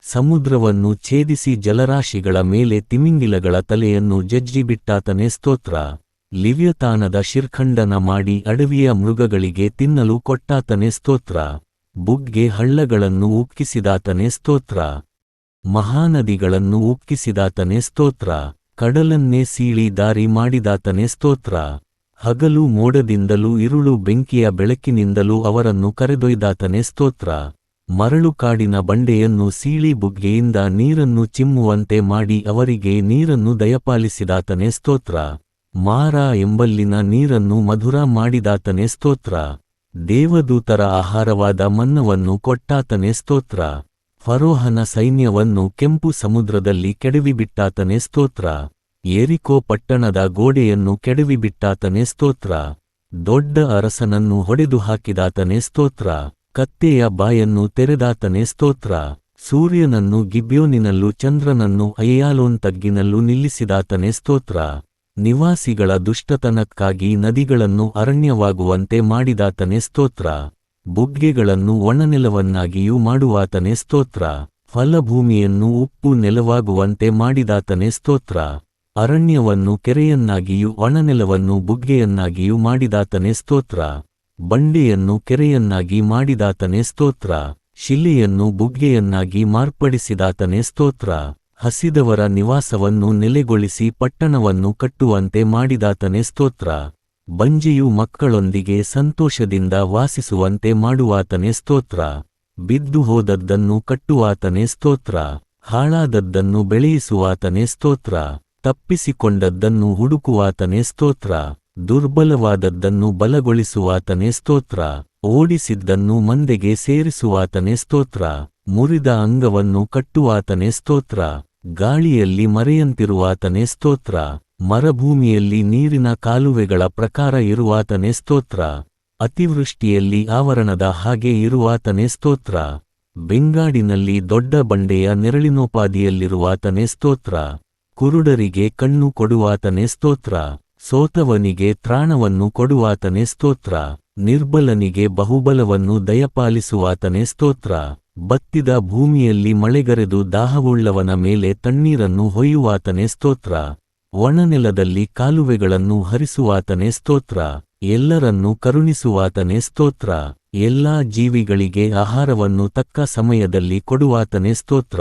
ಸಮುದ್ರವನ್ನು ಛೇದಿಸಿ ಜಲರಾಶಿಗಳ ಮೇಲೆ ತಿಮಿಂಗಿಲಗಳ ತಲೆಯನ್ನು ಜಜ್ಜಿಬಿಟ್ಟಾತನೇ ಸ್ತೋತ್ರ. ಲಿವ್ಯತಾನದ ಶಿರ್ಖಂಡನ ಮಾಡಿ ಅಡವಿಯ ಮೃಗಗಳಿಗೆ ತಿನ್ನಲು ಕೊಟ್ಟಾತನೇ ಸ್ತೋತ್ರ. ಬುಗ್ಗೆ ಹಳ್ಳಗಳನ್ನು ಉಕ್ಕಿಸಿದಾತನೇ ಸ್ತೋತ್ರ. ಮಹಾನದಿಗಳನ್ನು ಉಕ್ಕಿಸಿದಾತನೇ ಸ್ತೋತ್ರ. ಕಡಲನ್ನೇ ಸೀಳಿ ದಾರಿ ಮಾಡಿದಾತನೇ ಸ್ತೋತ್ರ. ಹಗಲು ಮೋಡದಿಂದಲೂ ಇರುಳು ಬೆಂಕಿಯ ಬೆಳಕಿನಿಂದಲೂ ಅವರನ್ನು ಕರೆದೊಯ್ದಾತನೇ ಸ್ತೋತ್ರ. ಮರಳುಕಾಡಿನ ಬಂಡೆಯನ್ನು ಸೀಳಿ ಬುಗ್ಗೆಯಿಂದ ನೀರನ್ನು ಚಿಮ್ಮುವಂತೆ ಮಾಡಿ ಅವರಿಗೆ ನೀರನ್ನು ದಯಪಾಲಿಸಿದಾತನೇ ಸ್ತೋತ್ರ. ಮಾರಾ ಎಂಬಲ್ಲಿನ ನೀರನ್ನು ಮಧುರ ಮಾಡಿದಾತನೇ ಸ್ತೋತ್ರ. ದೇವದೂತರ ಆಹಾರವಾದ ಮನ್ನವನ್ನು ಕೊಟ್ಟಾತನೇ ಸ್ತೋತ್ರ. ಫರೋಹನ ಸೈನ್ಯವನ್ನು ಕೆಂಪು ಸಮುದ್ರದಲ್ಲಿ ಕೆಡವಿಬಿಟ್ಟಾತನೇ ಸ್ತೋತ್ರ. ಯೆರಿಕೋ ಪಟ್ಟಣದ ಗೋಡೆಯನ್ನು ಕೆಡವಿಬಿಟ್ಟಾತನೇ ಸ್ತೋತ್ರ. ದೊಡ್ಡ ಅರಸನನ್ನು ಹೊಡೆದು ಹಾಕಿದಾತನೇ ಸ್ತೋತ್ರ. ಕತ್ತೆಯ ಬಾಯನ್ನು ತೆರೆದಾತನೇ ಸ್ತೋತ್ರ. ಸೂರ್ಯನನ್ನು ಗಿಬ್ಯೋನಿನಲ್ಲೂ ಚಂದ್ರನನ್ನು ಅಯ್ಯಾಲೋನ್ ತಗ್ಗಿನಲ್ಲೂ ನಿಲ್ಲಿಸಿದಾತನೇ ಸ್ತೋತ್ರ. ನಿವಾಸಿಗಳ ದುಷ್ಟತನಕ್ಕಾಗಿ ನದಿಗಳನ್ನು ಅರಣ್ಯವಾಗುವಂತೆ ಮಾಡಿದಾತನೇ ಸ್ತೋತ್ರ. ಬುಗ್ಗೆಗಳನ್ನು ಒಣನೆಲವನ್ನಾಗಿಯೂ ಮಾಡುವಾತನೇ ಸ್ತೋತ್ರ. ಫಲಭೂಮಿಯನ್ನು ಉಪ್ಪು ನೆಲವಾಗುವಂತೆ ಮಾಡಿದಾತನೇ ಸ್ತೋತ್ರ. ಅರಣ್ಯವನ್ನು ಕೆರೆಯನ್ನಾಗಿಯೂ ಒಣನೆಲವನ್ನು ಬುಗ್ಗೆಯನ್ನಾಗಿಯೂ ಮಾಡಿದಾತನೇ ಸ್ತೋತ್ರ. ಬಂಡೆಯನ್ನು ಕೆರೆಯನ್ನಾಗಿ ಮಾಡಿದಾತನೇ ಸ್ತೋತ್ರ. ಶಿಲೆಯನ್ನು ಬುಗ್ಗೆಯನ್ನಾಗಿ ಮಾರ್ಪಡಿಸಿದಾತನೇ ಸ್ತೋತ್ರ. ಹಸಿದವರ ನಿವಾಸವನ್ನು ನೆಲೆಗೊಳಿಸಿ ಪಟ್ಟಣವನ್ನು ಕಟ್ಟುವಂತೆ ಮಾಡಿದಾತನೇ ಸ್ತೋತ್ರ. ಬಂಜೆಯು ಮಕ್ಕಳೊಂದಿಗೆ ಸಂತೋಷದಿಂದ ವಾಸಿಸುವಂತೆ ಮಾಡುವಾತನೇ ಸ್ತೋತ್ರ. ಬಿದ್ದು ಹೋದದ್ದನ್ನು ಕಟ್ಟುವಾತನೇ ಸ್ತೋತ್ರ. ಹಾಳಾದದ್ದನ್ನು ಬೆಳೆಯಿಸುವಾತನೇ ಸ್ತೋತ್ರ. ತಪ್ಪಿಸಿಕೊಂಡದ್ದನ್ನು ಹುಡುಕುವಾತನೇ ಸ್ತೋತ್ರ. ದುರ್ಬಲವಾದದ್ದನ್ನು ಬಲಗೊಳಿಸುವಾತನೇ ಸ್ತೋತ್ರ. ಓಡಿಸಿದ್ದನ್ನು ಮಂದೆಗೆ ಸೇರಿಸುವಾತನೇ ಸ್ತೋತ್ರ. ಮುರಿದ ಅಂಗವನ್ನು ಕಟ್ಟುವಾತನೇ ಸ್ತೋತ್ರ. ಗಾಳಿಯಲ್ಲಿ ಮರೆಯಂತಿರುವಾತನೇ ಸ್ತೋತ್ರ. ಮರುಭೂಮಿಯಲ್ಲಿ ನೀರಿನ ಕಾಲುವೆಗಳ ಪ್ರಕಾರ ಇರುವಾತನೇ ಸ್ತೋತ್ರ. ಅತಿವೃಷ್ಟಿಯಲ್ಲಿ ಆವರಣದ ಹಾಗೆ ಇರುವಾತನೇ ಸ್ತೋತ್ರ. ಬೆಂಗಾಡಿನಲ್ಲಿ ದೊಡ್ಡ ಬಂಡೆಯ ನೆರಳಿನೋಪಾದಿಯಲ್ಲಿರುವಾತನೇ ಸ್ತೋತ್ರ. ಕುರುಡರಿಗೆ ಕಣ್ಣು ಕೊಡುವಾತನೇ ಸ್ತೋತ್ರ. ಸೋತವನಿಗೆ ತ್ರಾಣವನ್ನು ಕೊಡುವಾತನೇ ಸ್ತೋತ್ರ. ನಿರ್ಬಲನಿಗೆ ಬಹುಬಲವನ್ನು ದಯಪಾಲಿಸುವಾತನೇ ಸ್ತೋತ್ರ. ಬತ್ತಿದ ಭೂಮಿಯಲ್ಲಿ ಮಳೆಗರೆದು ದಾಹವುಳ್ಳವನ ಮೇಲೆ ತಣ್ಣೀರನ್ನು ಹೊಯ್ಯುವಾತನೇ ಸ್ತೋತ್ರ. ಒಣನೆಲದಲ್ಲಿ ಕಾಲುವೆಗಳನ್ನು ಹರಿಸುವಾತನೇ ಸ್ತೋತ್ರ. ಎಲ್ಲರನ್ನೂ ಕರುಣಿಸುವಾತನೇ ಸ್ತೋತ್ರ. ಎಲ್ಲಾ ಜೀವಿಗಳಿಗೆ ಆಹಾರವನ್ನು ತಕ್ಕ ಸಮಯದಲ್ಲಿ ಕೊಡುವಾತನೇ ಸ್ತೋತ್ರ.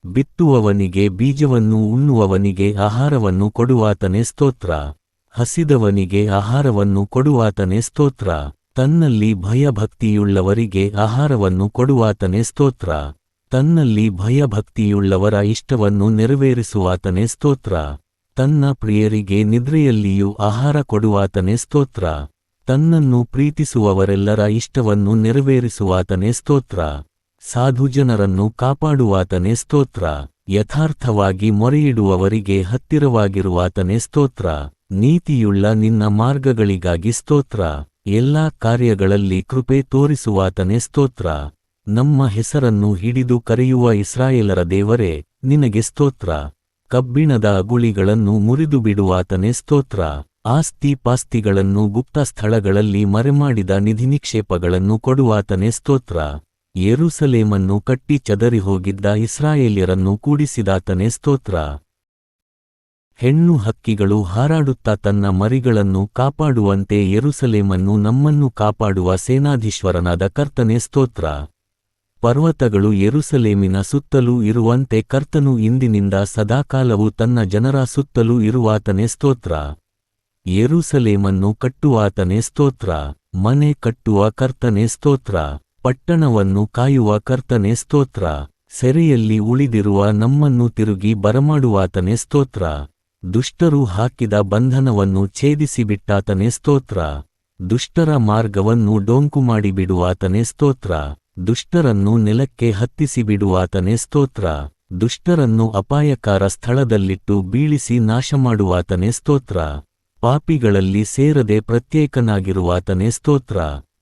ಬಿತ್ತುವವನಿಗೆ ಬೀಜವನ್ನು ಉಣ್ಣುವವನಿಗೆ ಆಹಾರವನ್ನು ಕೊಡುವಾತನೇ ಸ್ತೋತ್ರ. ಹಸಿದವನಿಗೆ ಆಹಾರವನ್ನು ಕೊಡುವಾತನೇ ಸ್ತೋತ್ರ. ತನ್ನಲ್ಲಿ ಭಯಭಕ್ತಿಯುಳ್ಳವರಿಗೆ ಆಹಾರವನ್ನು ಕೊಡುವಾತನೇ ಸ್ತೋತ್ರ. ತನ್ನಲ್ಲಿ ಭಯಭಕ್ತಿಯುಳ್ಳವರ ಇಷ್ಟವನ್ನು ನೆರವೇರಿಸುವಾತನೇ ಸ್ತೋತ್ರ. ತನ್ನ ಪ್ರಿಯರಿಗೆ ನಿದ್ರೆಯಲ್ಲಿಯೂ ಆಹಾರ ಕೊಡುವಾತನೇ ಸ್ತೋತ್ರ. ತನ್ನನ್ನು ಪ್ರೀತಿಸುವವರೆಲ್ಲರ ಇಷ್ಟವನ್ನು ನೆರವೇರಿಸುವಾತನೇ ಸ್ತೋತ್ರ. ಸಾಧುಜನರನ್ನು ಕಾಪಾಡುವಾತನೇ ಸ್ತೋತ್ರ. ಯಥಾರ್ಥವಾಗಿ ಮೊರೆಯಿಡುವವರಿಗೆ ಹತ್ತಿರವಾಗಿರುವಾತನೇ ಸ್ತೋತ್ರ. ನೀತಿಯುಳ್ಳ ನಿನ್ನ ಮಾರ್ಗಗಳಿಗಾಗಿ ಸ್ತೋತ್ರ. ಎಲ್ಲಾ ಕಾರ್ಯಗಳಲ್ಲಿ ಕೃಪೆ ತೋರಿಸುವಾತನೇ ಸ್ತೋತ್ರ. ನಮ್ಮ ಹೆಸರನ್ನು ಹಿಡಿದು ಕರೆಯುವ ಇಸ್ರಾಯೇಲರ ದೇವರೇ, ನಿನಗೆ ಸ್ತೋತ್ರ. ಕಬ್ಬಿಣದ ಅಗುಳಿಗಳನ್ನು ಮುರಿದುಬಿಡುವಾತನೇ ಸ್ತೋತ್ರ. ಆಸ್ತಿಪಾಸ್ತಿಗಳನ್ನು ಗುಪ್ತ ಸ್ಥಳಗಳಲ್ಲಿ ಮರೆಮಾಡಿದ ನಿಧಿನಿಕ್ಷೇಪಗಳನ್ನು ಕೊಡುವಾತನೇ ಸ್ತೋತ್ರ. ಯೆರೂಸಲೇಮನ್ನು ಕಟ್ಟಿ ಚದರಿಹೋಗಿದ್ದ ಇಸ್ರಾಯೇಲ್ಯರನ್ನು ಕೂಡಿಸಿದಾತನೇ ಸ್ತೋತ್ರ. ಹೆಣ್ಣು ಹಕ್ಕಿಗಳು ಹಾರಾಡುತ್ತಾ ತನ್ನ ಮರಿಗಳನ್ನು ಕಾಪಾಡುವಂತೆ ಯೆರೂಸಲೇಮನ್ನು ನಮ್ಮನ್ನು ಕಾಪಾಡುವ ಸೇನಾಧೀಶ್ವರನಾದ ಕರ್ತನೇ ಸ್ತೋತ್ರ. ಪರ್ವತಗಳು ಯೆರೂಸಲೇಮಿನ ಸುತ್ತಲೂ ಇರುವಂತೆ ಕರ್ತನು ಇಂದಿನಿಂದ ಸದಾಕಾಲವೂ ತನ್ನ ಜನರ ಸುತ್ತಲೂ ಇರುವಾತನೇ ಸ್ತೋತ್ರ. ಯೆರೂಸಲೇಮನ್ನು ಕಟ್ಟುವಾತನೇ ಸ್ತೋತ್ರ. ಮನೆ ಕಟ್ಟುವ ಕರ್ತನೇ ಸ್ತೋತ್ರ. ಪಟ್ಟಣವನ್ನು ಕಾಯುವ ಕರ್ತನೇ ಸ್ತೋತ್ರ. ಸೆರೆಯಲ್ಲಿ ಉಳಿದಿರುವ ನಮ್ಮನ್ನು ತಿರುಗಿ ಬರಮಾಡುವಾತನೇ ಸ್ತೋತ್ರ. ದುಷ್ಟರು ಹಾಕಿದ ಬಂಧನವನ್ನು ಛೇದಿಸಿಬಿಟ್ಟಾತನೇ ಸ್ತೋತ್ರ. ದುಷ್ಟರ ಮಾರ್ಗವನ್ನು ಡೊಂಕುಮಾಡಿಬಿಡುವಾತನೇ ಸ್ತೋತ್ರ. ದುಷ್ಟರನ್ನು ನೆಲಕ್ಕೆ ಹತ್ತಿಸಿಬಿಡುವಾತನೇ ಸ್ತೋತ್ರ. ದುಷ್ಟರನ್ನು ಅಪಾಯಕಾರ ಸ್ಥಳದಲ್ಲಿಟ್ಟು ಬೀಳಿಸಿ ನಾಶಮಾಡುವಾತನೇ ಸ್ತೋತ್ರ. ಪಾಪಿಗಳಲ್ಲಿ ಸೇರದೆ ಪ್ರತ್ಯೇಕನಾಗಿರುವಾತನೇ ಸ್ತೋತ್ರ.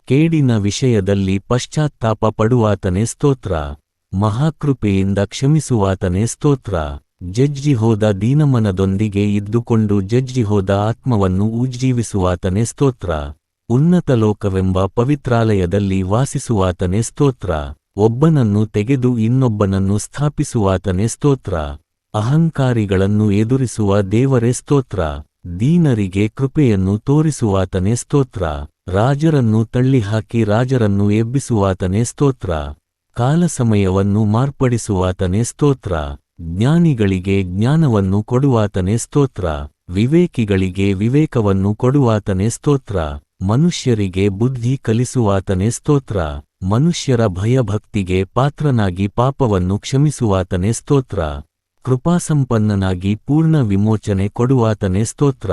ಕೇಡಿನ ವಿಷಯದಲ್ಲಿ ಪಶ್ಚಾತ್ತಾಪ ಪಡುವಾತನೇ ಸ್ತೋತ್ರ. ಮಹಾಕೃಪೆಯಿಂದ ಕ್ಷಮಿಸುವಾತನೇ ಸ್ತೋತ್ರ. ಜಜ್ಜಿಹೋದ ದೀನಮನದೊಂದಿಗೆ ಇದ್ದುಕೊಂಡು ಜಜ್ಜಿಹೋದ ಆತ್ಮವನ್ನು ಉಜ್ಜೀವಿಸುವಾತನೇ ಸ್ತೋತ್ರ. ಉನ್ನತಲೋಕವೆಂಬ ಪವಿತ್ರಾಲಯದಲ್ಲಿ ವಾಸಿಸುವಾತನೇ ಸ್ತೋತ್ರ. ಒಬ್ಬನನ್ನು ತೆಗೆದು ಇನ್ನೊಬ್ಬನನ್ನು ಸ್ಥಾಪಿಸುವಾತನೇ ಸ್ತೋತ್ರ. ಅಹಂಕಾರಿಗಳನ್ನು ಎದುರಿಸುವ ದೇವರೇ ಸ್ತೋತ್ರ. ದೀನರಿಗೆ ಕೃಪೆಯನ್ನು ತೋರಿಸುವಾತನೇ ಸ್ತೋತ್ರ. ರಾಜರನ್ನು ತಳ್ಳಿಹಾಕಿ ರಾಜರನ್ನು ಎಬ್ಬಿಸುವಾತನೇ ಸ್ತೋತ್ರ. ಕಾಲಸಮಯವನ್ನು ಮಾರ್ಪಡಿಸುವಾತನೇ ಸ್ತೋತ್ರ. ಜ್ಞಾನಿಗಳಿಗೆ ಜ್ಞಾನವನ್ನು ಕೊಡುವಾತನೇ ಸ್ತೋತ್ರ. ವಿವೇಕಿಗಳಿಗೆ ವಿವೇಕವನ್ನು ಕೊಡುವಾತನೇ ಸ್ತೋತ್ರ. ಮನುಷ್ಯರಿಗೆ ಬುದ್ಧಿ ಕಲಿಸುವಾತನೇ ಸ್ತೋತ್ರ. ಮನುಷ್ಯರ ಭಯಭಕ್ತಿಗೆ ಪಾತ್ರನಾಗಿ ಪಾಪವನ್ನು ಕ್ಷಮಿಸುವಾತನೇ ಸ್ತೋತ್ರ. ಕೃಪಾಸಂಪನ್ನನಾಗಿ ಪೂರ್ಣ ವಿಮೋಚನೆ ಕೊಡುವಾತನೇ ಸ್ತೋತ್ರ.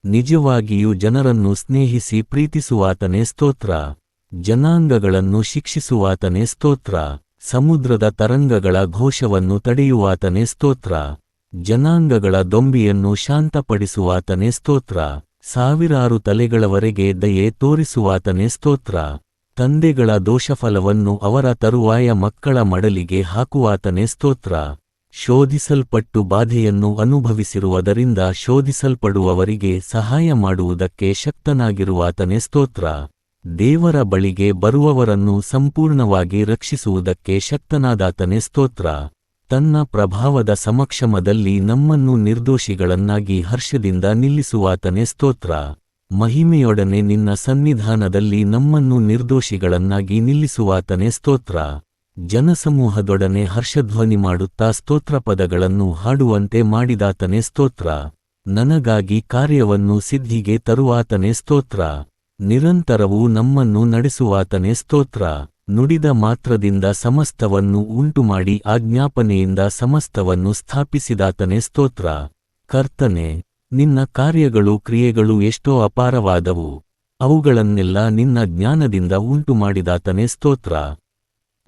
ನಿಜವಾಗಿಯೂ ಜನರನ್ನು ಸ್ನೇಹಿಸಿ ಪ್ರೀತಿಸುವಾತನೇ ಸ್ತೋತ್ರ. ಜನಾಂಗಗಳನ್ನು ಶಿಕ್ಷಿಸುವಾತನೇ ಸ್ತೋತ್ರ. ಸಮುದ್ರದ ತರಂಗಗಳ ಘೋಷವನ್ನು ತಡೆಯುವಾತನೇ ಸ್ತೋತ್ರ. ಜನಾಂಗಗಳ ದೊಂಬಿಯನ್ನು ಶಾಂತಪಡಿಸುವಾತನೇ ಸ್ತೋತ್ರ. ಸಾವಿರಾರು ತಲೆಗಳವರೆಗೆ ದಯೆ ತೋರಿಸುವಾತನೇ ಸ್ತೋತ್ರ. ತಂದೆಗಳ ದೋಷಫಲವನ್ನು ಅವರ ತರುವಾಯ ಮಕ್ಕಳ ಮಡಲಿಗೆ ಹಾಕುವಾತನೇ ಸ್ತೋತ್ರ. ಶೋಧಿಸಲ್ಪಟ್ಟು ಬಾಧೆಯನ್ನು ಅನುಭವಿಸಿರುವುದರಿಂದ ಶೋಧಿಸಲ್ಪಡುವವರಿಗೆ ಸಹಾಯ ಮಾಡುವುದಕ್ಕೆ ಶಕ್ತನಾಗಿರುವಾತನೇ ಸ್ತೋತ್ರ. ದೇವರ ಬಳಿಗೆ ಬರುವವರನ್ನು ಸಂಪೂರ್ಣವಾಗಿ ರಕ್ಷಿಸುವುದಕ್ಕೆ ಶಕ್ತನಾದಾತನೇ ಸ್ತೋತ್ರ. ತನ್ನ ಪ್ರಭಾವದ ಸಮಕ್ಷಮದಲ್ಲಿ ನಮ್ಮನ್ನು ನಿರ್ದೋಷಿಗಳನ್ನಾಗಿ ಹರ್ಷದಿಂದ ನಿಲ್ಲಿಸುವಾತನೇ ಸ್ತೋತ್ರ. ಮಹಿಮೆಯೊಡನೆ ನಿನ್ನ ಸನ್ನಿಧಾನದಲ್ಲಿ ನಮ್ಮನ್ನು ನಿರ್ದೋಷಿಗಳನ್ನಾಗಿ ನಿಲ್ಲಿಸುವಾತನೇ ಸ್ತೋತ್ರ. ಜನಸಮೂಹದೊಡನೆ ಹರ್ಷಧ್ವನಿ ಮಾಡುತ್ತಾ ಸ್ತೋತ್ರಪದಗಳನ್ನು ಹಾಡುವಂತೆ ಮಾಡಿದಾತನೇ ಸ್ತೋತ್ರ. ನನಗಾಗಿ ಕಾರ್ಯವನ್ನು ಸಿದ್ಧಿಗೆ ತರುವಾತನೇ ಸ್ತೋತ್ರ. ನಿರಂತರವೂ ನಮ್ಮನ್ನು ನಡೆಸುವಾತನೇ ಸ್ತೋತ್ರ. ನುಡಿದ ಮಾತ್ರದಿಂದ ಸಮಸ್ತವನ್ನು ಉಂಟುಮಾಡಿ ಆಜ್ಞಾಪನೆಯಿಂದ ಸಮಸ್ತವನ್ನು ಸ್ಥಾಪಿಸಿದಾತನೇ ಸ್ತೋತ್ರ. ಕರ್ತನೇ, ನಿನ್ನ ಕಾರ್ಯಗಳು ಕ್ರಿಯೆಗಳು ಎಷ್ಟೋ ಅಪಾರವಾದವು. ಅವುಗಳನ್ನೆಲ್ಲ ನಿನ್ನ ಜ್ಞಾನದಿಂದ ಉಂಟುಮಾಡಿದಾತನೇ ಸ್ತೋತ್ರ.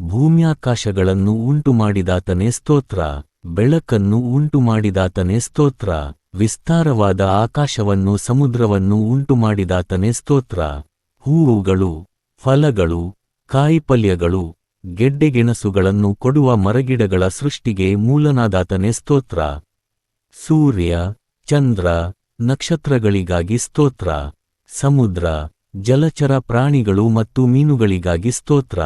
ಭೂಮ್ಯಾಕಾಶಗಳನ್ನು ಉಂಟುಮಾಡಿದಾತನೇ ಸ್ತೋತ್ರ. ಬೆಳಕನ್ನು ಉಂಟುಮಾಡಿದಾತನೇ ಸ್ತೋತ್ರ. ವಿಸ್ತಾರವಾದ ಆಕಾಶವನ್ನು ಸಮುದ್ರವನ್ನು ಉಂಟುಮಾಡಿದಾತನೇ ಸ್ತೋತ್ರ. ಹೂವುಗಳು, ಫಲಗಳು, ಕಾಯಿಪಲ್ಯಗಳು, ಗೆಡ್ಡೆಗೆಣಸುಗಳನ್ನು ಕೊಡುವ ಮರಗಿಡಗಳ ಸೃಷ್ಟಿಗೆ ಮೂಲನಾದಾತನೇ ಸ್ತೋತ್ರ. ಸೂರ್ಯ, ಚಂದ್ರ, ನಕ್ಷತ್ರಗಳಿಗಾಗಿ ಸ್ತೋತ್ರ. ಸಮುದ್ರ, ಜಲಚರ ಪ್ರಾಣಿಗಳು ಮತ್ತು ಮೀನುಗಳಿಗಾಗಿ ಸ್ತೋತ್ರ.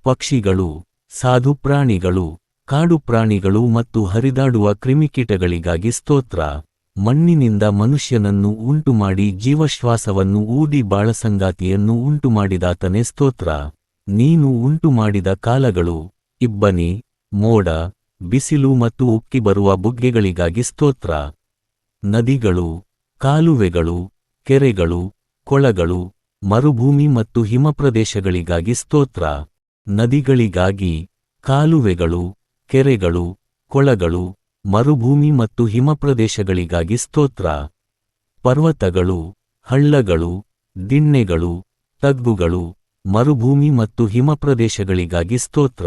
ಪಕ್ಷಿಗಳು, ಸಾಧು ಪ್ರಾಣಿಗಳು, ಕಾಡು ಪ್ರಾಣಿಗಳು ಮತ್ತು ಹರಿದಾಡುವ ಕ್ರಿಮಿಕೀಟಗಳಿಗಾಗಿ ಸ್ತೋತ್ರ. ಮಣ್ಣಿನಿಂದ ಮನುಷ್ಯನನ್ನು ಉಂಟುಮಾಡಿ ಜೀವಶ್ವಾಸವನ್ನು ಊದಿ ಬಾಳಸಂಗಾತಿಯನ್ನು ಉಂಟುಮಾಡಿದಾತನೇ ಸ್ತೋತ್ರ. ನೀನು ಉಂಟುಮಾಡಿದ ಕಾಲಗಳು, ಇಬ್ಬನಿ, ಮೋಡ, ಬಿಸಿಲು ಮತ್ತು ಉಕ್ಕಿ ಬರುವ ಬುಗ್ಗೆಗಳಿಗಾಗಿ ಸ್ತೋತ್ರ. ನದಿಗಳು, ಕಾಲುವೆಗಳು, ಕೆರೆಗಳು, ಕೊಳಗಳು, ಮರುಭೂಮಿ ಮತ್ತು ಹಿಮಪ್ರದೇಶಗಳಿಗಾಗಿ ಸ್ತೋತ್ರ. ನದಿಗಳಿಗಾಗಿ, ಕಾಲುವೆಗಳು, ಕೆರೆಗಳು, ಕೊಳಗಳು, ಮರುಭೂಮಿ ಮತ್ತು ಹಿಮಪ್ರದೇಶಗಳಿಗಾಗಿ ಸ್ತೋತ್ರ. ಪರ್ವತಗಳು, ಹಳ್ಳಗಳು, ದಿಣ್ಣೆಗಳು, ತಗ್ಗುಗಳು, ಮರುಭೂಮಿ ಮತ್ತು ಹಿಮಪ್ರದೇಶಗಳಿಗಾಗಿ ಸ್ತೋತ್ರ.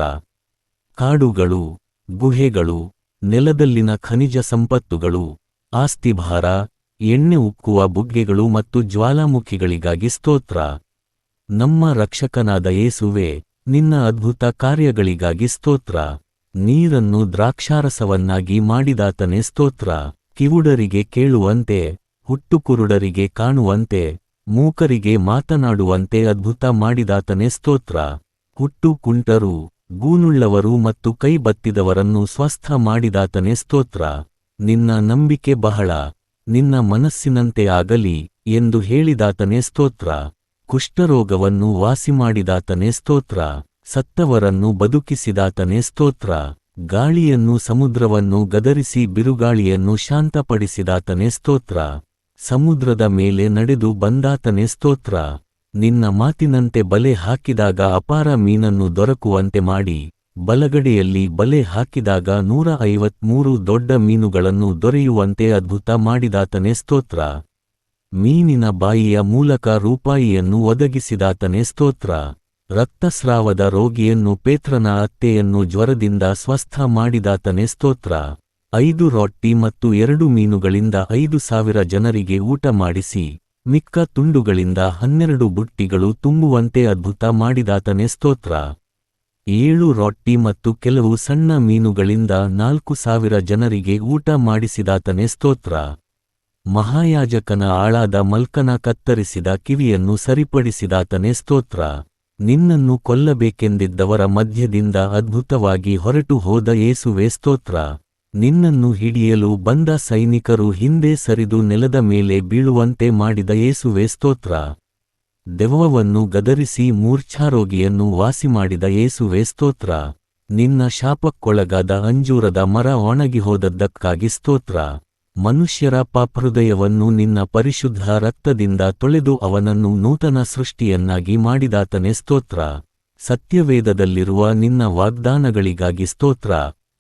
ಕಾಡುಗಳು, ಗುಹೆಗಳು, ನೆಲದಲ್ಲಿನ ಖನಿಜ ಸಂಪತ್ತುಗಳು, ಆಸ್ತಿಭಾರ, ಎಣ್ಣೆ ಉಕ್ಕುವ ಬುಗ್ಗೆಗಳು ಮತ್ತು ಜ್ವಾಲಾಮುಖಿಗಳಿಗಾಗಿ ಸ್ತೋತ್ರ. ನಮ್ಮ ರಕ್ಷಕನಾದ ಯೇಸುವೇ, ನಿನ್ನ ಅದ್ಭುತ ಕಾರ್ಯಗಳಿಗಾಗಿ ಸ್ತೋತ್ರ. ನೀರನ್ನು ದ್ರಾಕ್ಷಾರಸವನ್ನಾಗಿ ಮಾಡಿದಾತನೇ ಸ್ತೋತ್ರ. ಕಿವುಡರಿಗೆ ಕೇಳುವಂತೆ, ಹುಟ್ಟುಕುರುಡರಿಗೆ ಕಾಣುವಂತೆ, ಮೂಕರಿಗೆ ಮಾತನಾಡುವಂತೆ ಅದ್ಭುತ ಮಾಡಿದಾತನೇ ಸ್ತೋತ್ರ. ಹುಟ್ಟು ಕುಂಟರು, ಗೂನುಳ್ಳವರು ಮತ್ತು ಕೈ ಬತ್ತಿದವರನ್ನು ಸ್ವಸ್ಥ ಮಾಡಿದಾತನೇ ಸ್ತೋತ್ರ. ನಿನ್ನ ನಂಬಿಕೆ ಬಹಳ, ನಿನ್ನ ಮನಸ್ಸಿನಂತೆ ಆಗಲಿ ಎಂದು ಹೇಳಿದಾತನೇ ಸ್ತೋತ್ರ. ಕುಷ್ಠರೋಗವನ್ನು ವಾಸಿಮಾಡಿದಾತನೇ ಸ್ತೋತ್ರ. ಸತ್ತವರನ್ನು ಬದುಕಿಸಿದಾತನೇ ಸ್ತೋತ್ರ. ಗಾಳಿಯನ್ನು ಸಮುದ್ರವನ್ನು ಗದರಿಸಿ ಬಿರುಗಾಳಿಯನ್ನು ಶಾಂತಪಡಿಸಿದಾತನೇ ಸ್ತೋತ್ರ. ಸಮುದ್ರದ ಮೇಲೆ ನಡೆದು ಬಂದಾತನೇ ಸ್ತೋತ್ರ. ನಿನ್ನ ಮಾತಿನಂತೆ ಬಲೆ ಹಾಕಿದಾಗ ಅಪಾರ ಮೀನನ್ನು ದೊರಕುವಂತೆ ಮಾಡಿ, ಬಲಗಡೆಯಲ್ಲಿ ಬಲೆ ಹಾಕಿದಾಗ 153 ದೊಡ್ಡ ಮೀನುಗಳನ್ನು ದೊರೆಯುವಂತೆ ಅದ್ಭುತ ಮಾಡಿದಾತನೇ ಸ್ತೋತ್ರ. ಮೀನಿನ ಬಾಯಿಯ ಮೂಲಕ ರೂಪಾಯಿಯನ್ನು ಒದಗಿಸಿದಾತನೇ ಸ್ತೋತ್ರ. ರಕ್ತಸ್ರಾವದ ರೋಗಿಯನ್ನು ಪೇತ್ರನ ಅತ್ತೆಯನ್ನು ಜ್ವರದಿಂದ ಸ್ವಸ್ಥ ಮಾಡಿದಾತನೇ ಸ್ತೋತ್ರ. 5 ರೊಟ್ಟಿ ಮತ್ತು 2 ಮೀನುಗಳಿಂದ 5,000 ಜನರಿಗೆ ಊಟ ಮಾಡಿಸಿ, ಮಿಕ್ಕ ತುಂಡುಗಳಿಂದ 12 ಬುಟ್ಟಿಗಳು ತುಂಬುವಂತೆ ಅದ್ಭುತ ಮಾಡಿದಾತನೇ ಸ್ತೋತ್ರ. 7 ರೊಟ್ಟಿ ಮತ್ತು ಕೆಲವು ಸಣ್ಣ ಮೀನುಗಳಿಂದ 4,000 ಜನರಿಗೆ ಊಟ ಮಾಡಿಸಿದಾತನೇ ಸ್ತೋತ್ರ. ಮಹಾಯಾಜಕನ ಆಳಾದ ಮಲ್ಕನ ಕತ್ತರಿಸಿದ ಕಿವಿಯನ್ನು ಸರಿಪಡಿಸಿದಾತನೇ ಸ್ತೋತ್ರ. ನಿನ್ನನ್ನು ಕೊಲ್ಲಬೇಕೆಂದಿದ್ದವರ ಮಧ್ಯದಿಂದ ಅದ್ಭುತವಾಗಿ ಹೊರಟು ಹೋದ ಯೇಸುವೇ ಸ್ತೋತ್ರ. ನಿನ್ನನ್ನು ಹಿಡಿಯಲು ಬಂದ ಸೈನಿಕರು ಹಿಂದೆ ಸರಿದು ನೆಲದ ಮೇಲೆ ಬೀಳುವಂತೆ ಮಾಡಿದ ಯೇಸುವೇ ಸ್ತೋತ್ರ. ದೆವ್ವವನ್ನು ಗದರಿಸಿ ಮೂರ್ಛಾರೋಗಿಯನ್ನು ವಾಸಿಮಾಡಿದ ಯೇಸುವೇ ಸ್ತೋತ್ರ. ನಿನ್ನ ಶಾಪಕ್ಕೊಳಗಾದ ಅಂಜೂರದ ಮರ ಒಣಗಿಹೋದದ್ದಕ್ಕಾಗಿ ಸ್ತೋತ್ರ. ಮನುಷ್ಯರ ಪಾಪಹೃದಯವನ್ನು ನಿನ್ನ ಪರಿಶುದ್ಧ ರಕ್ತದಿಂದ ತೊಳೆದು ಅವನನ್ನು ನೂತನ ಸೃಷ್ಟಿಯನ್ನಾಗಿ ಮಾಡಿದಾತನೇ ಸ್ತೋತ್ರ. ಸತ್ಯವೇದದಲ್ಲಿರುವ ನಿನ್ನ ವಾಗ್ದಾನಗಳಿಗಾಗಿ ಸ್ತೋತ್ರ.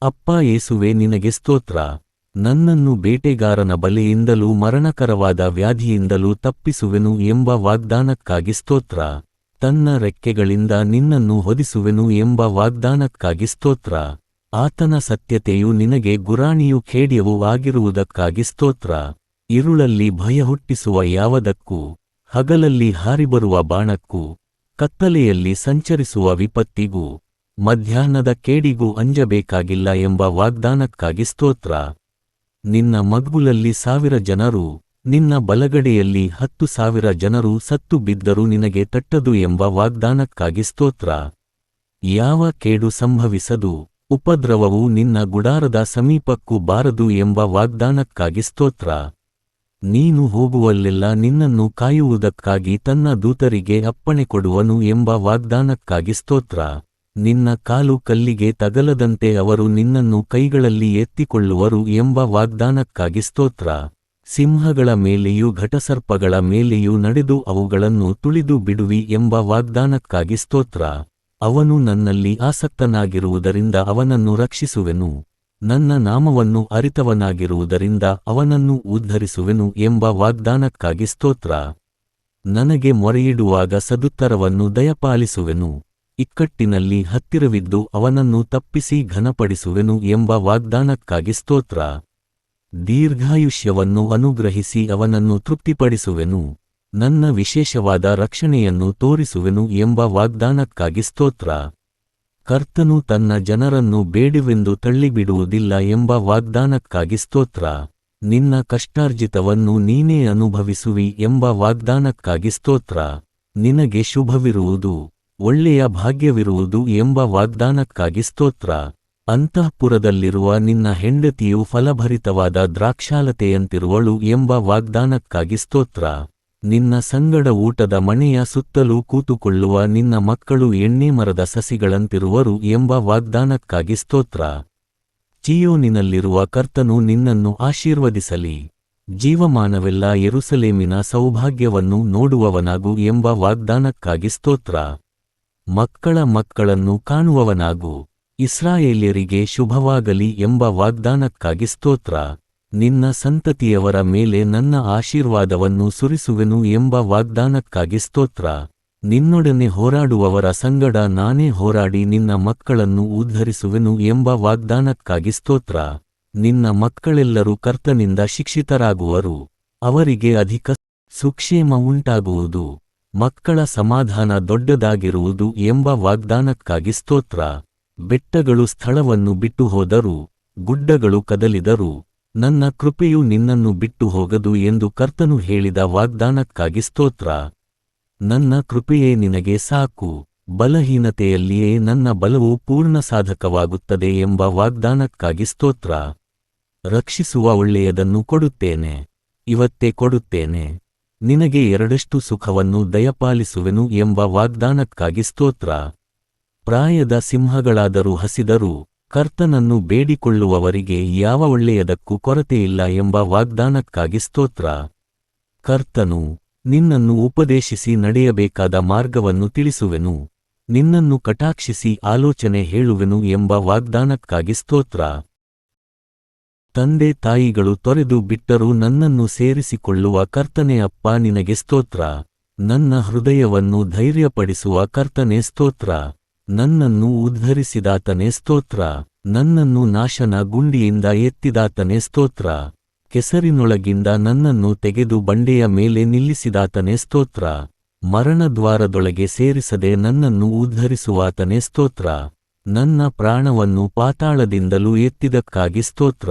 ಅಪ್ಪ ಯೇಸುವೇ, ನಿನಗೆ ಸ್ತೋತ್ರ. ನನ್ನನ್ನು ಬೇಟೆಗಾರನ ಬಲೆಯಿಂದಲೂ ಮರಣಕರವಾದ ವ್ಯಾಧಿಯಿಂದಲೂ ತಪ್ಪಿಸುವೆನು ಎಂಬ ವಾಗ್ದಾನಕ್ಕಾಗಿ ಸ್ತೋತ್ರ. ತನ್ನ ರೆಕ್ಕೆಗಳಿಂದ ನಿನ್ನನ್ನು ಹೊದಿಸುವೆನು ಎಂಬ ವಾಗ್ದಾನಕ್ಕಾಗಿ ಸ್ತೋತ್ರ. ಆತನ ಸತ್ಯತೆಯು ನಿನಗೆ ಗುರಾಣಿಯೂ ಖೇಡ್ಯವೂ ಆಗಿರುವುದಕ್ಕಾಗಿ ಸ್ತೋತ್ರ. ಇರುಳಲ್ಲಿ ಭಯ ಹುಟ್ಟಿಸುವ ಯಾವುದಕ್ಕೂ, ಹಗಲಲ್ಲಿ ಹಾರಿಬರುವ ಬಾಣಕ್ಕೂ, ಕತ್ತಲೆಯಲ್ಲಿ ಸಂಚರಿಸುವ ವಿಪತ್ತಿಗೂ, ಮಧ್ಯಾಹ್ನದ ಕೇಡಿಗೂ ಅಂಜಬೇಕಾಗಿಲ್ಲ ಎಂಬ ವಾಗ್ದಾನಕ್ಕಾಗಿ ಸ್ತೋತ್ರ. ನಿನ್ನ ಮಗ್ಗುಲಲ್ಲಿ 1,000 ಜನರು, ನಿನ್ನ ಬಲಗಡೆಯಲ್ಲಿ 10,000 ಜನರು ಸತ್ತು ಬಿದ್ದರೂ ನಿನಗೆ ತಟ್ಟದು ಎಂಬ ವಾಗ್ದಾನಕ್ಕಾಗಿ ಸ್ತೋತ್ರ. ಯಾವ ಕೇಡು ಸಂಭವಿಸದು, ಉಪದ್ರವವು ನಿನ್ನ ಗುಡಾರದ ಸಮೀಪಕ್ಕೂ ಬಾರದು ಎಂಬ ವಾಗ್ದಾನಕ್ಕಾಗಿ ಸ್ತೋತ್ರ. ನೀನು ಹೋಗುವಲ್ಲೆಲ್ಲ ನಿನ್ನನ್ನು ಕಾಯುವುದಕ್ಕಾಗಿ ತನ್ನ ದೂತರಿಗೆ ಅಪ್ಪಣೆ ಕೊಡುವನು ಎಂಬ ವಾಗ್ದಾನಕ್ಕಾಗಿ ಸ್ತೋತ್ರ. ನಿನ್ನ ಕಾಲು ಕಲ್ಲಿಗೆ ತಗಲದಂತೆ ಅವರು ನಿನ್ನನ್ನು ಕೈಗಳಲ್ಲಿ ಎತ್ತಿಕೊಳ್ಳುವರು ಎಂಬ ವಾಗ್ದಾನಕ್ಕಾಗಿ ಸ್ತೋತ್ರ. ಸಿಂಹಗಳ ಮೇಲೆಯೂ ಘಟಸರ್ಪಗಳ ಮೇಲೆಯೂ ನಡೆದು ಅವುಗಳನ್ನು ತುಳಿದು ಬಿಡುವಿ ಎಂಬ ವಾಗ್ದಾನಕ್ಕಾಗಿ ಸ್ತೋತ್ರ. ಅವನು ನನ್ನಲ್ಲಿ ಆಸಕ್ತನಾಗಿರುವುದರಿಂದ ಅವನನ್ನು ರಕ್ಷಿಸುವೆನು, ನನ್ನ ನಾಮವನ್ನು ಅರಿತವನಾಗಿರುವುದರಿಂದ ಅವನನ್ನು ಉದ್ಧರಿಸುವೆನು ಎಂಬ ವಾಗ್ದಾನಕ್ಕಾಗಿ ಸ್ತೋತ್ರ. ನನಗೆ ಮೊರೆಯಿಡುವಾಗ ಸದುತ್ತರವನ್ನು ದಯಪಾಲಿಸುವೆನು, ಇಕ್ಕಟ್ಟಿನಲ್ಲಿ ಹತ್ತಿರವಿದ್ದು ಅವನನ್ನು ತಪ್ಪಿಸಿ ಘನಪಡಿಸುವೆನು ಎಂಬ ವಾಗ್ದಾನಕ್ಕಾಗಿ ಸ್ತೋತ್ರ. ದೀರ್ಘಾಯುಷ್ಯವನ್ನು ಅನುಗ್ರಹಿಸಿ ಅವನನ್ನು ತೃಪ್ತಿಪಡಿಸುವೆನು, ನನ್ನ ವಿಶೇಷವಾದ ರಕ್ಷಣೆಯನ್ನು ತೋರಿಸುವೆನು ಎಂಬ ವಾಗ್ದಾನಕ್ಕಾಗಿ ಸ್ತೋತ್ರ. ಕರ್ತನು ತನ್ನ ಜನರನ್ನು ಬೇಡುವೆಂದು ತಳ್ಳಿಬಿಡುವುದಿಲ್ಲ ಎಂಬ ವಾಗ್ದಾನಕ್ಕಾಗಿ ಸ್ತೋತ್ರ. ನಿನ್ನ ಕಷ್ಟಾರ್ಜಿತವನ್ನು ನೀನೇ ಅನುಭವಿಸುವಿ ಎಂಬ ವಾಗ್ದಾನಕ್ಕಾಗಿ ಸ್ತೋತ್ರ. ನಿನಗೆ ಶುಭವಿರುವುದು, ಒಳ್ಳೆಯ ಭಾಗ್ಯವಿರುವುದು ಎಂಬ ವಾಗ್ದಾನಕ್ಕಾಗಿ ಸ್ತೋತ್ರ. ಅಂತಃಪುರದಲ್ಲಿರುವ ನಿನ್ನ ಹೆಂಡತಿಯು ಫಲಭರಿತವಾದ ದ್ರಾಕ್ಷಾಲತೆಯಂತಿರುವಳು ಎಂಬ ವಾಗ್ದಾನಕ್ಕಾಗಿ ಸ್ತೋತ್ರ. ನಿನ್ನ ಸಂಗಡ ಊಟದ ಮಣೆಯ ಸುತ್ತಲೂ ಕೂತುಕೊಳ್ಳುವ ನಿನ್ನ ಮಕ್ಕಳು ಎಣ್ಣೆ ಮರದ ಸಸಿಗಳಂತಿರುವರು ಎಂಬ ವಾಗ್ದಾನಕ್ಕಾಗಿ ಸ್ತೋತ್ರ. ಚೀಯೋನಿನಲ್ಲಿರುವ ಕರ್ತನು ನಿನ್ನನ್ನು ಆಶೀರ್ವದಿಸಲಿ. ಜೀವಮಾನವೆಲ್ಲ ಯೆರೂಸಲೇಮಿನ ಸೌಭಾಗ್ಯವನ್ನು ನೋಡುವವನಾಗು ಎಂಬ ವಾಗ್ದಾನಕ್ಕಾಗಿ ಸ್ತೋತ್ರ. ಮಕ್ಕಳ ಮಕ್ಕಳನ್ನು ಕಾಣುವವನಾಗು, ಇಸ್ರಾಯೇಲ್ಯರಿಗೆ ಶುಭವಾಗಲಿ ಎಂಬ ವಾಗ್ದಾನಕ್ಕಾಗಿ ಸ್ತೋತ್ರ. ನಿನ್ನ ಸಂತತಿಯವರ ಮೇಲೆ ನನ್ನ ಆಶೀರ್ವಾದವನ್ನು ಸುರಿಸುವೆನು ಎಂಬ ವಾಗ್ದಾನಕ್ಕಾಗಿ ಸ್ತೋತ್ರ. ನಿನ್ನೊಡನೆ ಹೋರಾಡುವವರ ಸಂಗಡ ನಾನೇ ಹೋರಾಡಿ ನಿನ್ನ ಮಕ್ಕಳನ್ನು ಉದ್ಧರಿಸುವೆನು ಎಂಬ ವಾಗ್ದಾನಕ್ಕಾಗಿ ಸ್ತೋತ್ರ. ನಿನ್ನ ಮಕ್ಕಳೆಲ್ಲರೂ ಕರ್ತನಿಂದ ಶಿಕ್ಷಿತರಾಗುವರು, ಅವರಿಗೆ ಅಧಿಕ ಸುಕ್ಷೇಮ ಉಂಟಾಗುವುದು, ಮಕ್ಕಳ ಸಮಾಧಾನ ದೊಡ್ಡದಾಗಿರುವುದು ಎಂಬ ವಾಗ್ದಾನಕ್ಕಾಗಿ ಸ್ತೋತ್ರ. ಬೆಟ್ಟಗಳು ಸ್ಥಳವನ್ನು ಬಿಟ್ಟು ಹೋದರೂ, ಗುಡ್ಡಗಳು ಕದಲಿದರೂ, ನನ್ನ ಕೃಪೆಯು ನಿನ್ನನ್ನು ಬಿಟ್ಟು ಹೋಗದು ಎಂದು ಕರ್ತನು ಹೇಳಿದ ವಾಗ್ದಾನಕ್ಕಾಗಿ ಸ್ತೋತ್ರ. ನನ್ನ ಕೃಪೆಯೇ ನಿನಗೆ ಸಾಕು, ಬಲಹೀನತೆಯಲ್ಲಿಯೇ ನನ್ನ ಬಲವು ಪೂರ್ಣ ಸಾಧಕವಾಗುತ್ತದೆ ಎಂಬ ವಾಗ್ದಾನಕ್ಕಾಗಿ ಸ್ತೋತ್ರ. ರಕ್ಷಿಸುವ ಒಳ್ಳೆಯದನ್ನು ಕೊಡುತ್ತೇನೆ, ಇವತ್ತೇ ಕೊಡುತ್ತೇನೆ, ನಿನಗೆ ಎರಡಷ್ಟು ಸುಖವನ್ನು ದಯಪಾಲಿಸುವೆನು ಎಂಬ ವಾಗ್ದಾನಕ್ಕಾಗಿ ಸ್ತೋತ್ರ. ಪ್ರಾಯದ ಸಿಂಹಗಳಾದರೂ ಹಸಿದರೂ, ಕರ್ತನನ್ನು ಬೇಡಿಕೊಳ್ಳುವವರಿಗೆ ಯಾವ ಒಳ್ಳೆಯದಕ್ಕೂ ಕೊರತೆಯಿಲ್ಲ ಎಂಬ ವಾಗ್ದಾನಕ್ಕಾಗಿ ಸ್ತೋತ್ರ. ಕರ್ತನು ನಿನ್ನನ್ನು ಉಪದೇಶಿಸಿ ನಡೆಯಬೇಕಾದ ಮಾರ್ಗವನ್ನು ತಿಳಿಸುವೆನು, ನಿನ್ನನ್ನು ಕಟಾಕ್ಷಿಸಿ ಆಲೋಚನೆ ಹೇಳುವೆನು ಎಂಬ ವಾಗ್ದಾನಕ್ಕಾಗಿ ಸ್ತೋತ್ರ. ತಂದೆ ತಾಯಿಗಳು ತೊರೆದು ಬಿಟ್ಟರೂ ನನ್ನನ್ನು ಸೇರಿಸಿಕೊಳ್ಳುವ ಕರ್ತನೇ ಅಪ್ಪ ನಿನಗೆ ಸ್ತೋತ್ರ. ನನ್ನ ಹೃದಯವನ್ನು ಧೈರ್ಯಪಡಿಸುವ ಕರ್ತನೇ ಸ್ತೋತ್ರ. ನನ್ನನ್ನು ಉದ್ಧರಿಸಿದಾತನೇ ಸ್ತೋತ್ರ. ನನ್ನನ್ನು ನಾಶನ ಗುಂಡಿಯಿಂದ ಎತ್ತಿದಾತನೇ ಸ್ತೋತ್ರ. ಕೆಸರಿನೊಳಗಿಂದ ನನ್ನನ್ನು ತೆಗೆದು ಬಂಡೆಯ ಮೇಲೆ ನಿಲ್ಲಿಸಿದಾತನೇ ಸ್ತೋತ್ರ. ಮರಣದ್ವಾರದೊಳಗೆ ಸೇರಿಸದೆ ನನ್ನನ್ನು ಉದ್ಧರಿಸುವಾತನೇ ಸ್ತೋತ್ರ. ನನ್ನ ಪ್ರಾಣವನ್ನು ಪಾತಾಳದಿಂದಲೂ ಎತ್ತಿದಕ್ಕಾಗಿ ಸ್ತೋತ್ರ.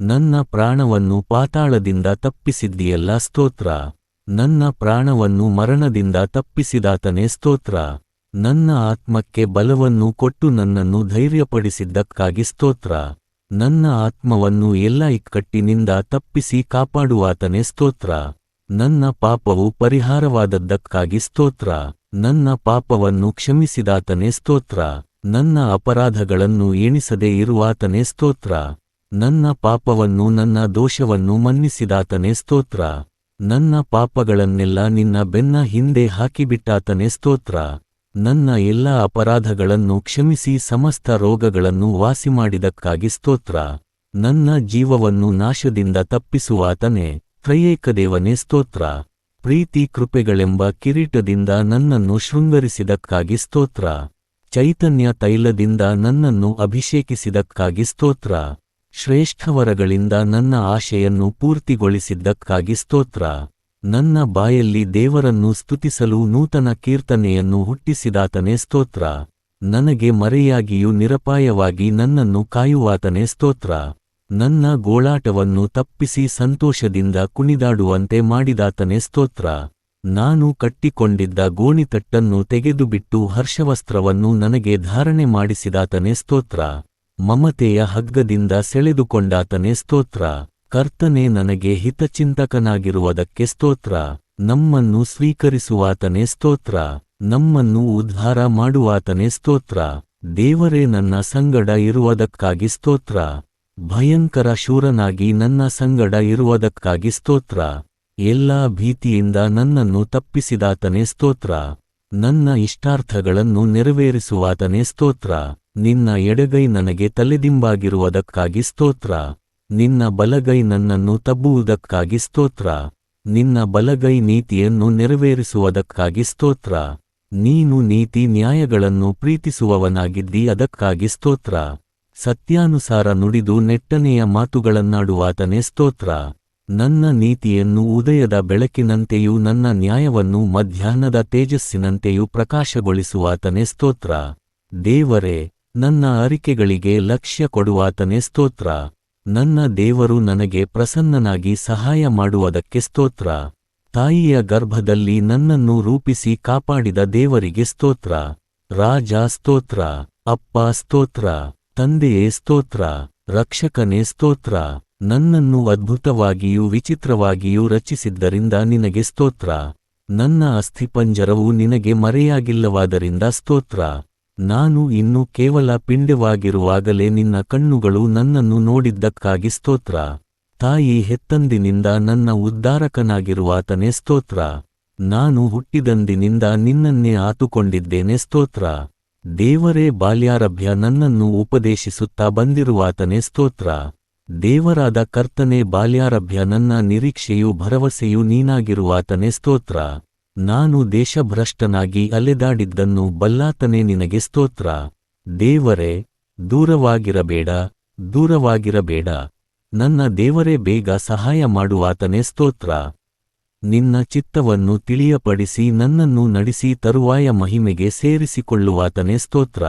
ನನ್ನ ಪ್ರಾಣವನ್ನು ಪಾತಾಳದಿಂದ ತಪ್ಪಿಸಿದ್ದೀಯಲ್ಲ ಸ್ತೋತ್ರ. ನನ್ನ ಪ್ರಾಣವನ್ನು ಮರಣದಿಂದ ತಪ್ಪಿಸಿದಾತನೇ ಸ್ತೋತ್ರ. ನನ್ನ ಆತ್ಮಕ್ಕೆ ಬಲವನ್ನು ಕೊಟ್ಟು ನನ್ನನ್ನು ಧೈರ್ಯಪಡಿಸಿದ್ದಕ್ಕಾಗಿ ಸ್ತೋತ್ರ. ನನ್ನ ಆತ್ಮವನ್ನು ಎಲ್ಲ ಇಕ್ಕಟ್ಟಿನಿಂದ ತಪ್ಪಿಸಿ ಕಾಪಾಡುವಾತನೇ ಸ್ತೋತ್ರ. ನನ್ನ ಪಾಪವು ಪರಿಹಾರವಾದದ್ದಕ್ಕಾಗಿ ಸ್ತೋತ್ರ. ನನ್ನ ಪಾಪವನ್ನು ಕ್ಷಮಿಸಿದಾತನೇ ಸ್ತೋತ್ರ. ನನ್ನ ಅಪರಾಧಗಳನ್ನು ಎಣಿಸದೆ ಇರುವಾತನೇ ಸ್ತೋತ್ರ. ನನ್ನ ಪಾಪವನ್ನು ನನ್ನ ದೋಷವನ್ನು ಮನ್ನಿಸಿದಾತನೇ ಸ್ತೋತ್ರ. ನನ್ನ ಪಾಪಗಳನ್ನೆಲ್ಲ ನಿನ್ನ ಬೆನ್ನ ಹಿಂದೆ ಹಾಕಿಬಿಟ್ಟಾತನೇ ಸ್ತೋತ್ರ. ನನ್ನ ಎಲ್ಲ ಅಪರಾಧಗಳನ್ನು ಕ್ಷಮಿಸಿ ಸಮಸ್ತ ರೋಗಗಳನ್ನು ವಾಸಿಮಾಡಿದಕ್ಕಾಗಿ ಸ್ತೋತ್ರ. ನನ್ನ ಜೀವವನ್ನು ನಾಶದಿಂದ ತಪ್ಪಿಸುವಾತನೇ, ತ್ರಯೇಕದೇವನೇ ಸ್ತೋತ್ರ. ಪ್ರೀತಿ ಕೃಪೆಗಳೆಂಬ ಕಿರೀಟದಿಂದ ನನ್ನನ್ನು ಶೃಂಗರಿಸಿದಕ್ಕಾಗಿ ಸ್ತೋತ್ರ. ಚೈತನ್ಯ ತೈಲದಿಂದ ನನ್ನನ್ನು ಅಭಿಷೇಕಿಸಿದಕ್ಕಾಗಿ ಸ್ತೋತ್ರ. ಶ್ರೇಷ್ಠವರಗಳಿಂದ ನನ್ನ ಆಶೆಯನ್ನು ಪೂರ್ತಿಗೊಳಿಸಿದ್ದಕ್ಕಾಗಿ ಸ್ತೋತ್ರ. ನನ್ನ ಬಾಯಲ್ಲಿ ದೇವರನ್ನು ಸ್ತುತಿಸಲು ನೂತನ ಕೀರ್ತನೆಯನ್ನು ಹುಟ್ಟಿಸಿದಾತನೇ ಸ್ತೋತ್ರ. ನನಗೆ ಮರೆಯಾಗಿಯೂ ನಿರಪಾಯವಾಗಿ ನನ್ನನ್ನು ಕಾಯುವಾತನೇ ಸ್ತೋತ್ರ. ನನ್ನ ಗೋಳಾಟವನ್ನು ತಪ್ಪಿಸಿ ಸಂತೋಷದಿಂದ ಕುಣಿದಾಡುವಂತೆ ಮಾಡಿದಾತನೇ ಸ್ತೋತ್ರ. ನಾನು ಕಟ್ಟಿಕೊಂಡಿದ್ದ ಗೋಣಿತಟ್ಟನ್ನು ತೆಗೆದುಬಿಟ್ಟು ಹರ್ಷವಸ್ತ್ರವನ್ನು ನನಗೆ ಧಾರಣೆ ಮಾಡಿಸಿದಾತನೇ ಸ್ತೋತ್ರ. ಮಮತೆಯ ಹಗ್ಗದಿಂದ ಸೆಳೆದುಕೊಂಡಾತನೇ ಸ್ತೋತ್ರ. ಕರ್ತನೇ ನನಗೆ ಹಿತಚಿಂತಕನಾಗಿರುವುದಕ್ಕೆ ಸ್ತೋತ್ರ. ನಮ್ಮನ್ನು ಸ್ವೀಕರಿಸುವಾತನೇ ಸ್ತೋತ್ರ. ನಮ್ಮನ್ನು ಉದ್ಧಾರ ಮಾಡುವಾತನೇ ಸ್ತೋತ್ರ. ದೇವರೇ ನನ್ನ ಸಂಗಡ ಇರುವುದಕ್ಕಾಗಿ ಸ್ತೋತ್ರ. ಭಯಂಕರ ಶೂರನಾಗಿ ನನ್ನ ಸಂಗಡ ಇರುವುದಕ್ಕಾಗಿ ಸ್ತೋತ್ರ. ಎಲ್ಲಾ ಭೀತಿಯಿಂದ ನನ್ನನ್ನು ತಪ್ಪಿಸಿದಾತನೇ ಸ್ತೋತ್ರ. ನನ್ನ ಇಷ್ಟಾರ್ಥಗಳನ್ನು ನೆರವೇರಿಸುವಾತನೇ ಸ್ತೋತ್ರ. ನಿನ್ನ ಎಡಗೈ ನನಗೆ ತಲೆದಿಂಬಾಗಿರುವುದಕ್ಕಾಗಿ ಸ್ತೋತ್ರ. ನಿನ್ನ ಬಲಗೈ ನನ್ನನ್ನು ತಬ್ಬುವುದಕ್ಕಾಗಿ ಸ್ತೋತ್ರ. ನಿನ್ನ ಬಲಗೈ ನೀತಿಯನ್ನು ನೆರವೇರಿಸುವುದಕ್ಕಾಗಿ ಸ್ತೋತ್ರ. ನೀನು ನೀತಿ ನ್ಯಾಯಗಳನ್ನು ಪ್ರೀತಿಸುವವನಾಗಿದ್ದಿ, ಅದಕ್ಕಾಗಿ ಸ್ತೋತ್ರ. ಸತ್ಯಾನುಸಾರ ನುಡಿದು ನೆಟ್ಟನೆಯ ಮಾತುಗಳನ್ನಾಡುವಾತನೇ ಸ್ತೋತ್ರ. ನನ್ನ ನೀತಿಯನ್ನು ಉದಯದ ಬೆಳಕಿನಂತೆಯೂ ನನ್ನ ನ್ಯಾಯವನ್ನು ಮಧ್ಯಾಹ್ನದ ತೇಜಸ್ಸಿನಂತೆಯೂ ಪ್ರಕಾಶಗೊಳಿಸುವಾತನೇ ಸ್ತೋತ್ರ. ದೇವರೇ, ನನ್ನ ಅರಿಕೆಗಳಿಗೆ ಲಕ್ಷ್ಯ ಕೊಡುವಾತನೇ ಸ್ತೋತ್ರ. ನನ್ನ ದೇವರು ನನಗೆ ಪ್ರಸನ್ನನಾಗಿ ಸಹಾಯ ಮಾಡುವುದಕ್ಕೆ ಸ್ತೋತ್ರ. ತಾಯಿಯ ಗರ್ಭದಲ್ಲಿ ನನ್ನನ್ನು ರೂಪಿಸಿ ಕಾಪಾಡಿದ ದೇವರಿಗೆ ಸ್ತೋತ್ರ. ರಾಜ ಸ್ತೋತ್ರ, ಅಪ್ಪ ಸ್ತೋತ್ರ, ತಂದೆಯೇ ಸ್ತೋತ್ರ, ರಕ್ಷಕನೇ ಸ್ತೋತ್ರ. ನನ್ನನ್ನು ಅದ್ಭುತವಾಗಿಯೂ ವಿಚಿತ್ರವಾಗಿಯೂ ರಚಿಸಿದ್ದರಿಂದ ನಿನಗೆ ಸ್ತೋತ್ರ. ನನ್ನ ಅಸ್ಥಿಪಂಜರವು ನಿನಗೆ ಮರೆಯಾಗಿಲ್ಲವಾದ್ದರಿಂದ ಸ್ತೋತ್ರ. ನಾನು ಇನ್ನೂ ಕೇವಲ ಪಿಂಡವಾಗಿರುವಾಗಲೇ ನಿನ್ನ ಕಣ್ಣುಗಳು ನನ್ನನ್ನು ನೋಡಿದ್ದಕ್ಕಾಗಿ ಸ್ತೋತ್ರ. ತಾಯಿ ಹೆತ್ತಂದಿನಿಂದ ನನ್ನ ಉದ್ಧಾರಕನಾಗಿರುವಾತನೇ ಸ್ತೋತ್ರ. ನಾನು ಹುಟ್ಟಿದಂದಿನಿಂದ ನಿನ್ನನ್ನೇ ಆತುಕೊಂಡಿದ್ದೇನೆ ಸ್ತೋತ್ರ. ದೇವರೇ ಬಾಲ್ಯಾರಭ್ಯ ನನ್ನನ್ನು ಉಪದೇಶಿಸುತ್ತಾ ಬಂದಿರುವಾತನೇ ಸ್ತೋತ್ರ. ದೇವರಾದ ಕರ್ತನೇ ಬಾಲ್ಯಾರಭ್ಯ ನನ್ನ ನಿರೀಕ್ಷೆಯೂ ಭರವಸೆಯೂ ನೀನಾಗಿರುವಾತನೇ ಸ್ತೋತ್ರ. ನಾನು ದೇಶಭ್ರಷ್ಟನಾಗಿ ಅಲೆದಾಡಿದ್ದನ್ನು ಬಲ್ಲಾತನೇ ನಿನಗೆ ಸ್ತೋತ್ರ. ದೇವರೇ, ದೂರವಾಗಿರಬೇಡ, ದೂರವಾಗಿರಬೇಡ. ನನ್ನ ದೇವರೇ ಬೇಗ ಸಹಾಯ ಮಾಡುವಾತನೇ ಸ್ತೋತ್ರ. ನಿನ್ನ ಚಿತ್ತವನ್ನು ತಿಳಿಯಪಡಿಸಿ ನನ್ನನ್ನು ನಡೆಸಿ ತರುವಾಯ ಮಹಿಮೆಗೆ ಸೇರಿಸಿಕೊಳ್ಳುವಾತನೇ ಸ್ತೋತ್ರ.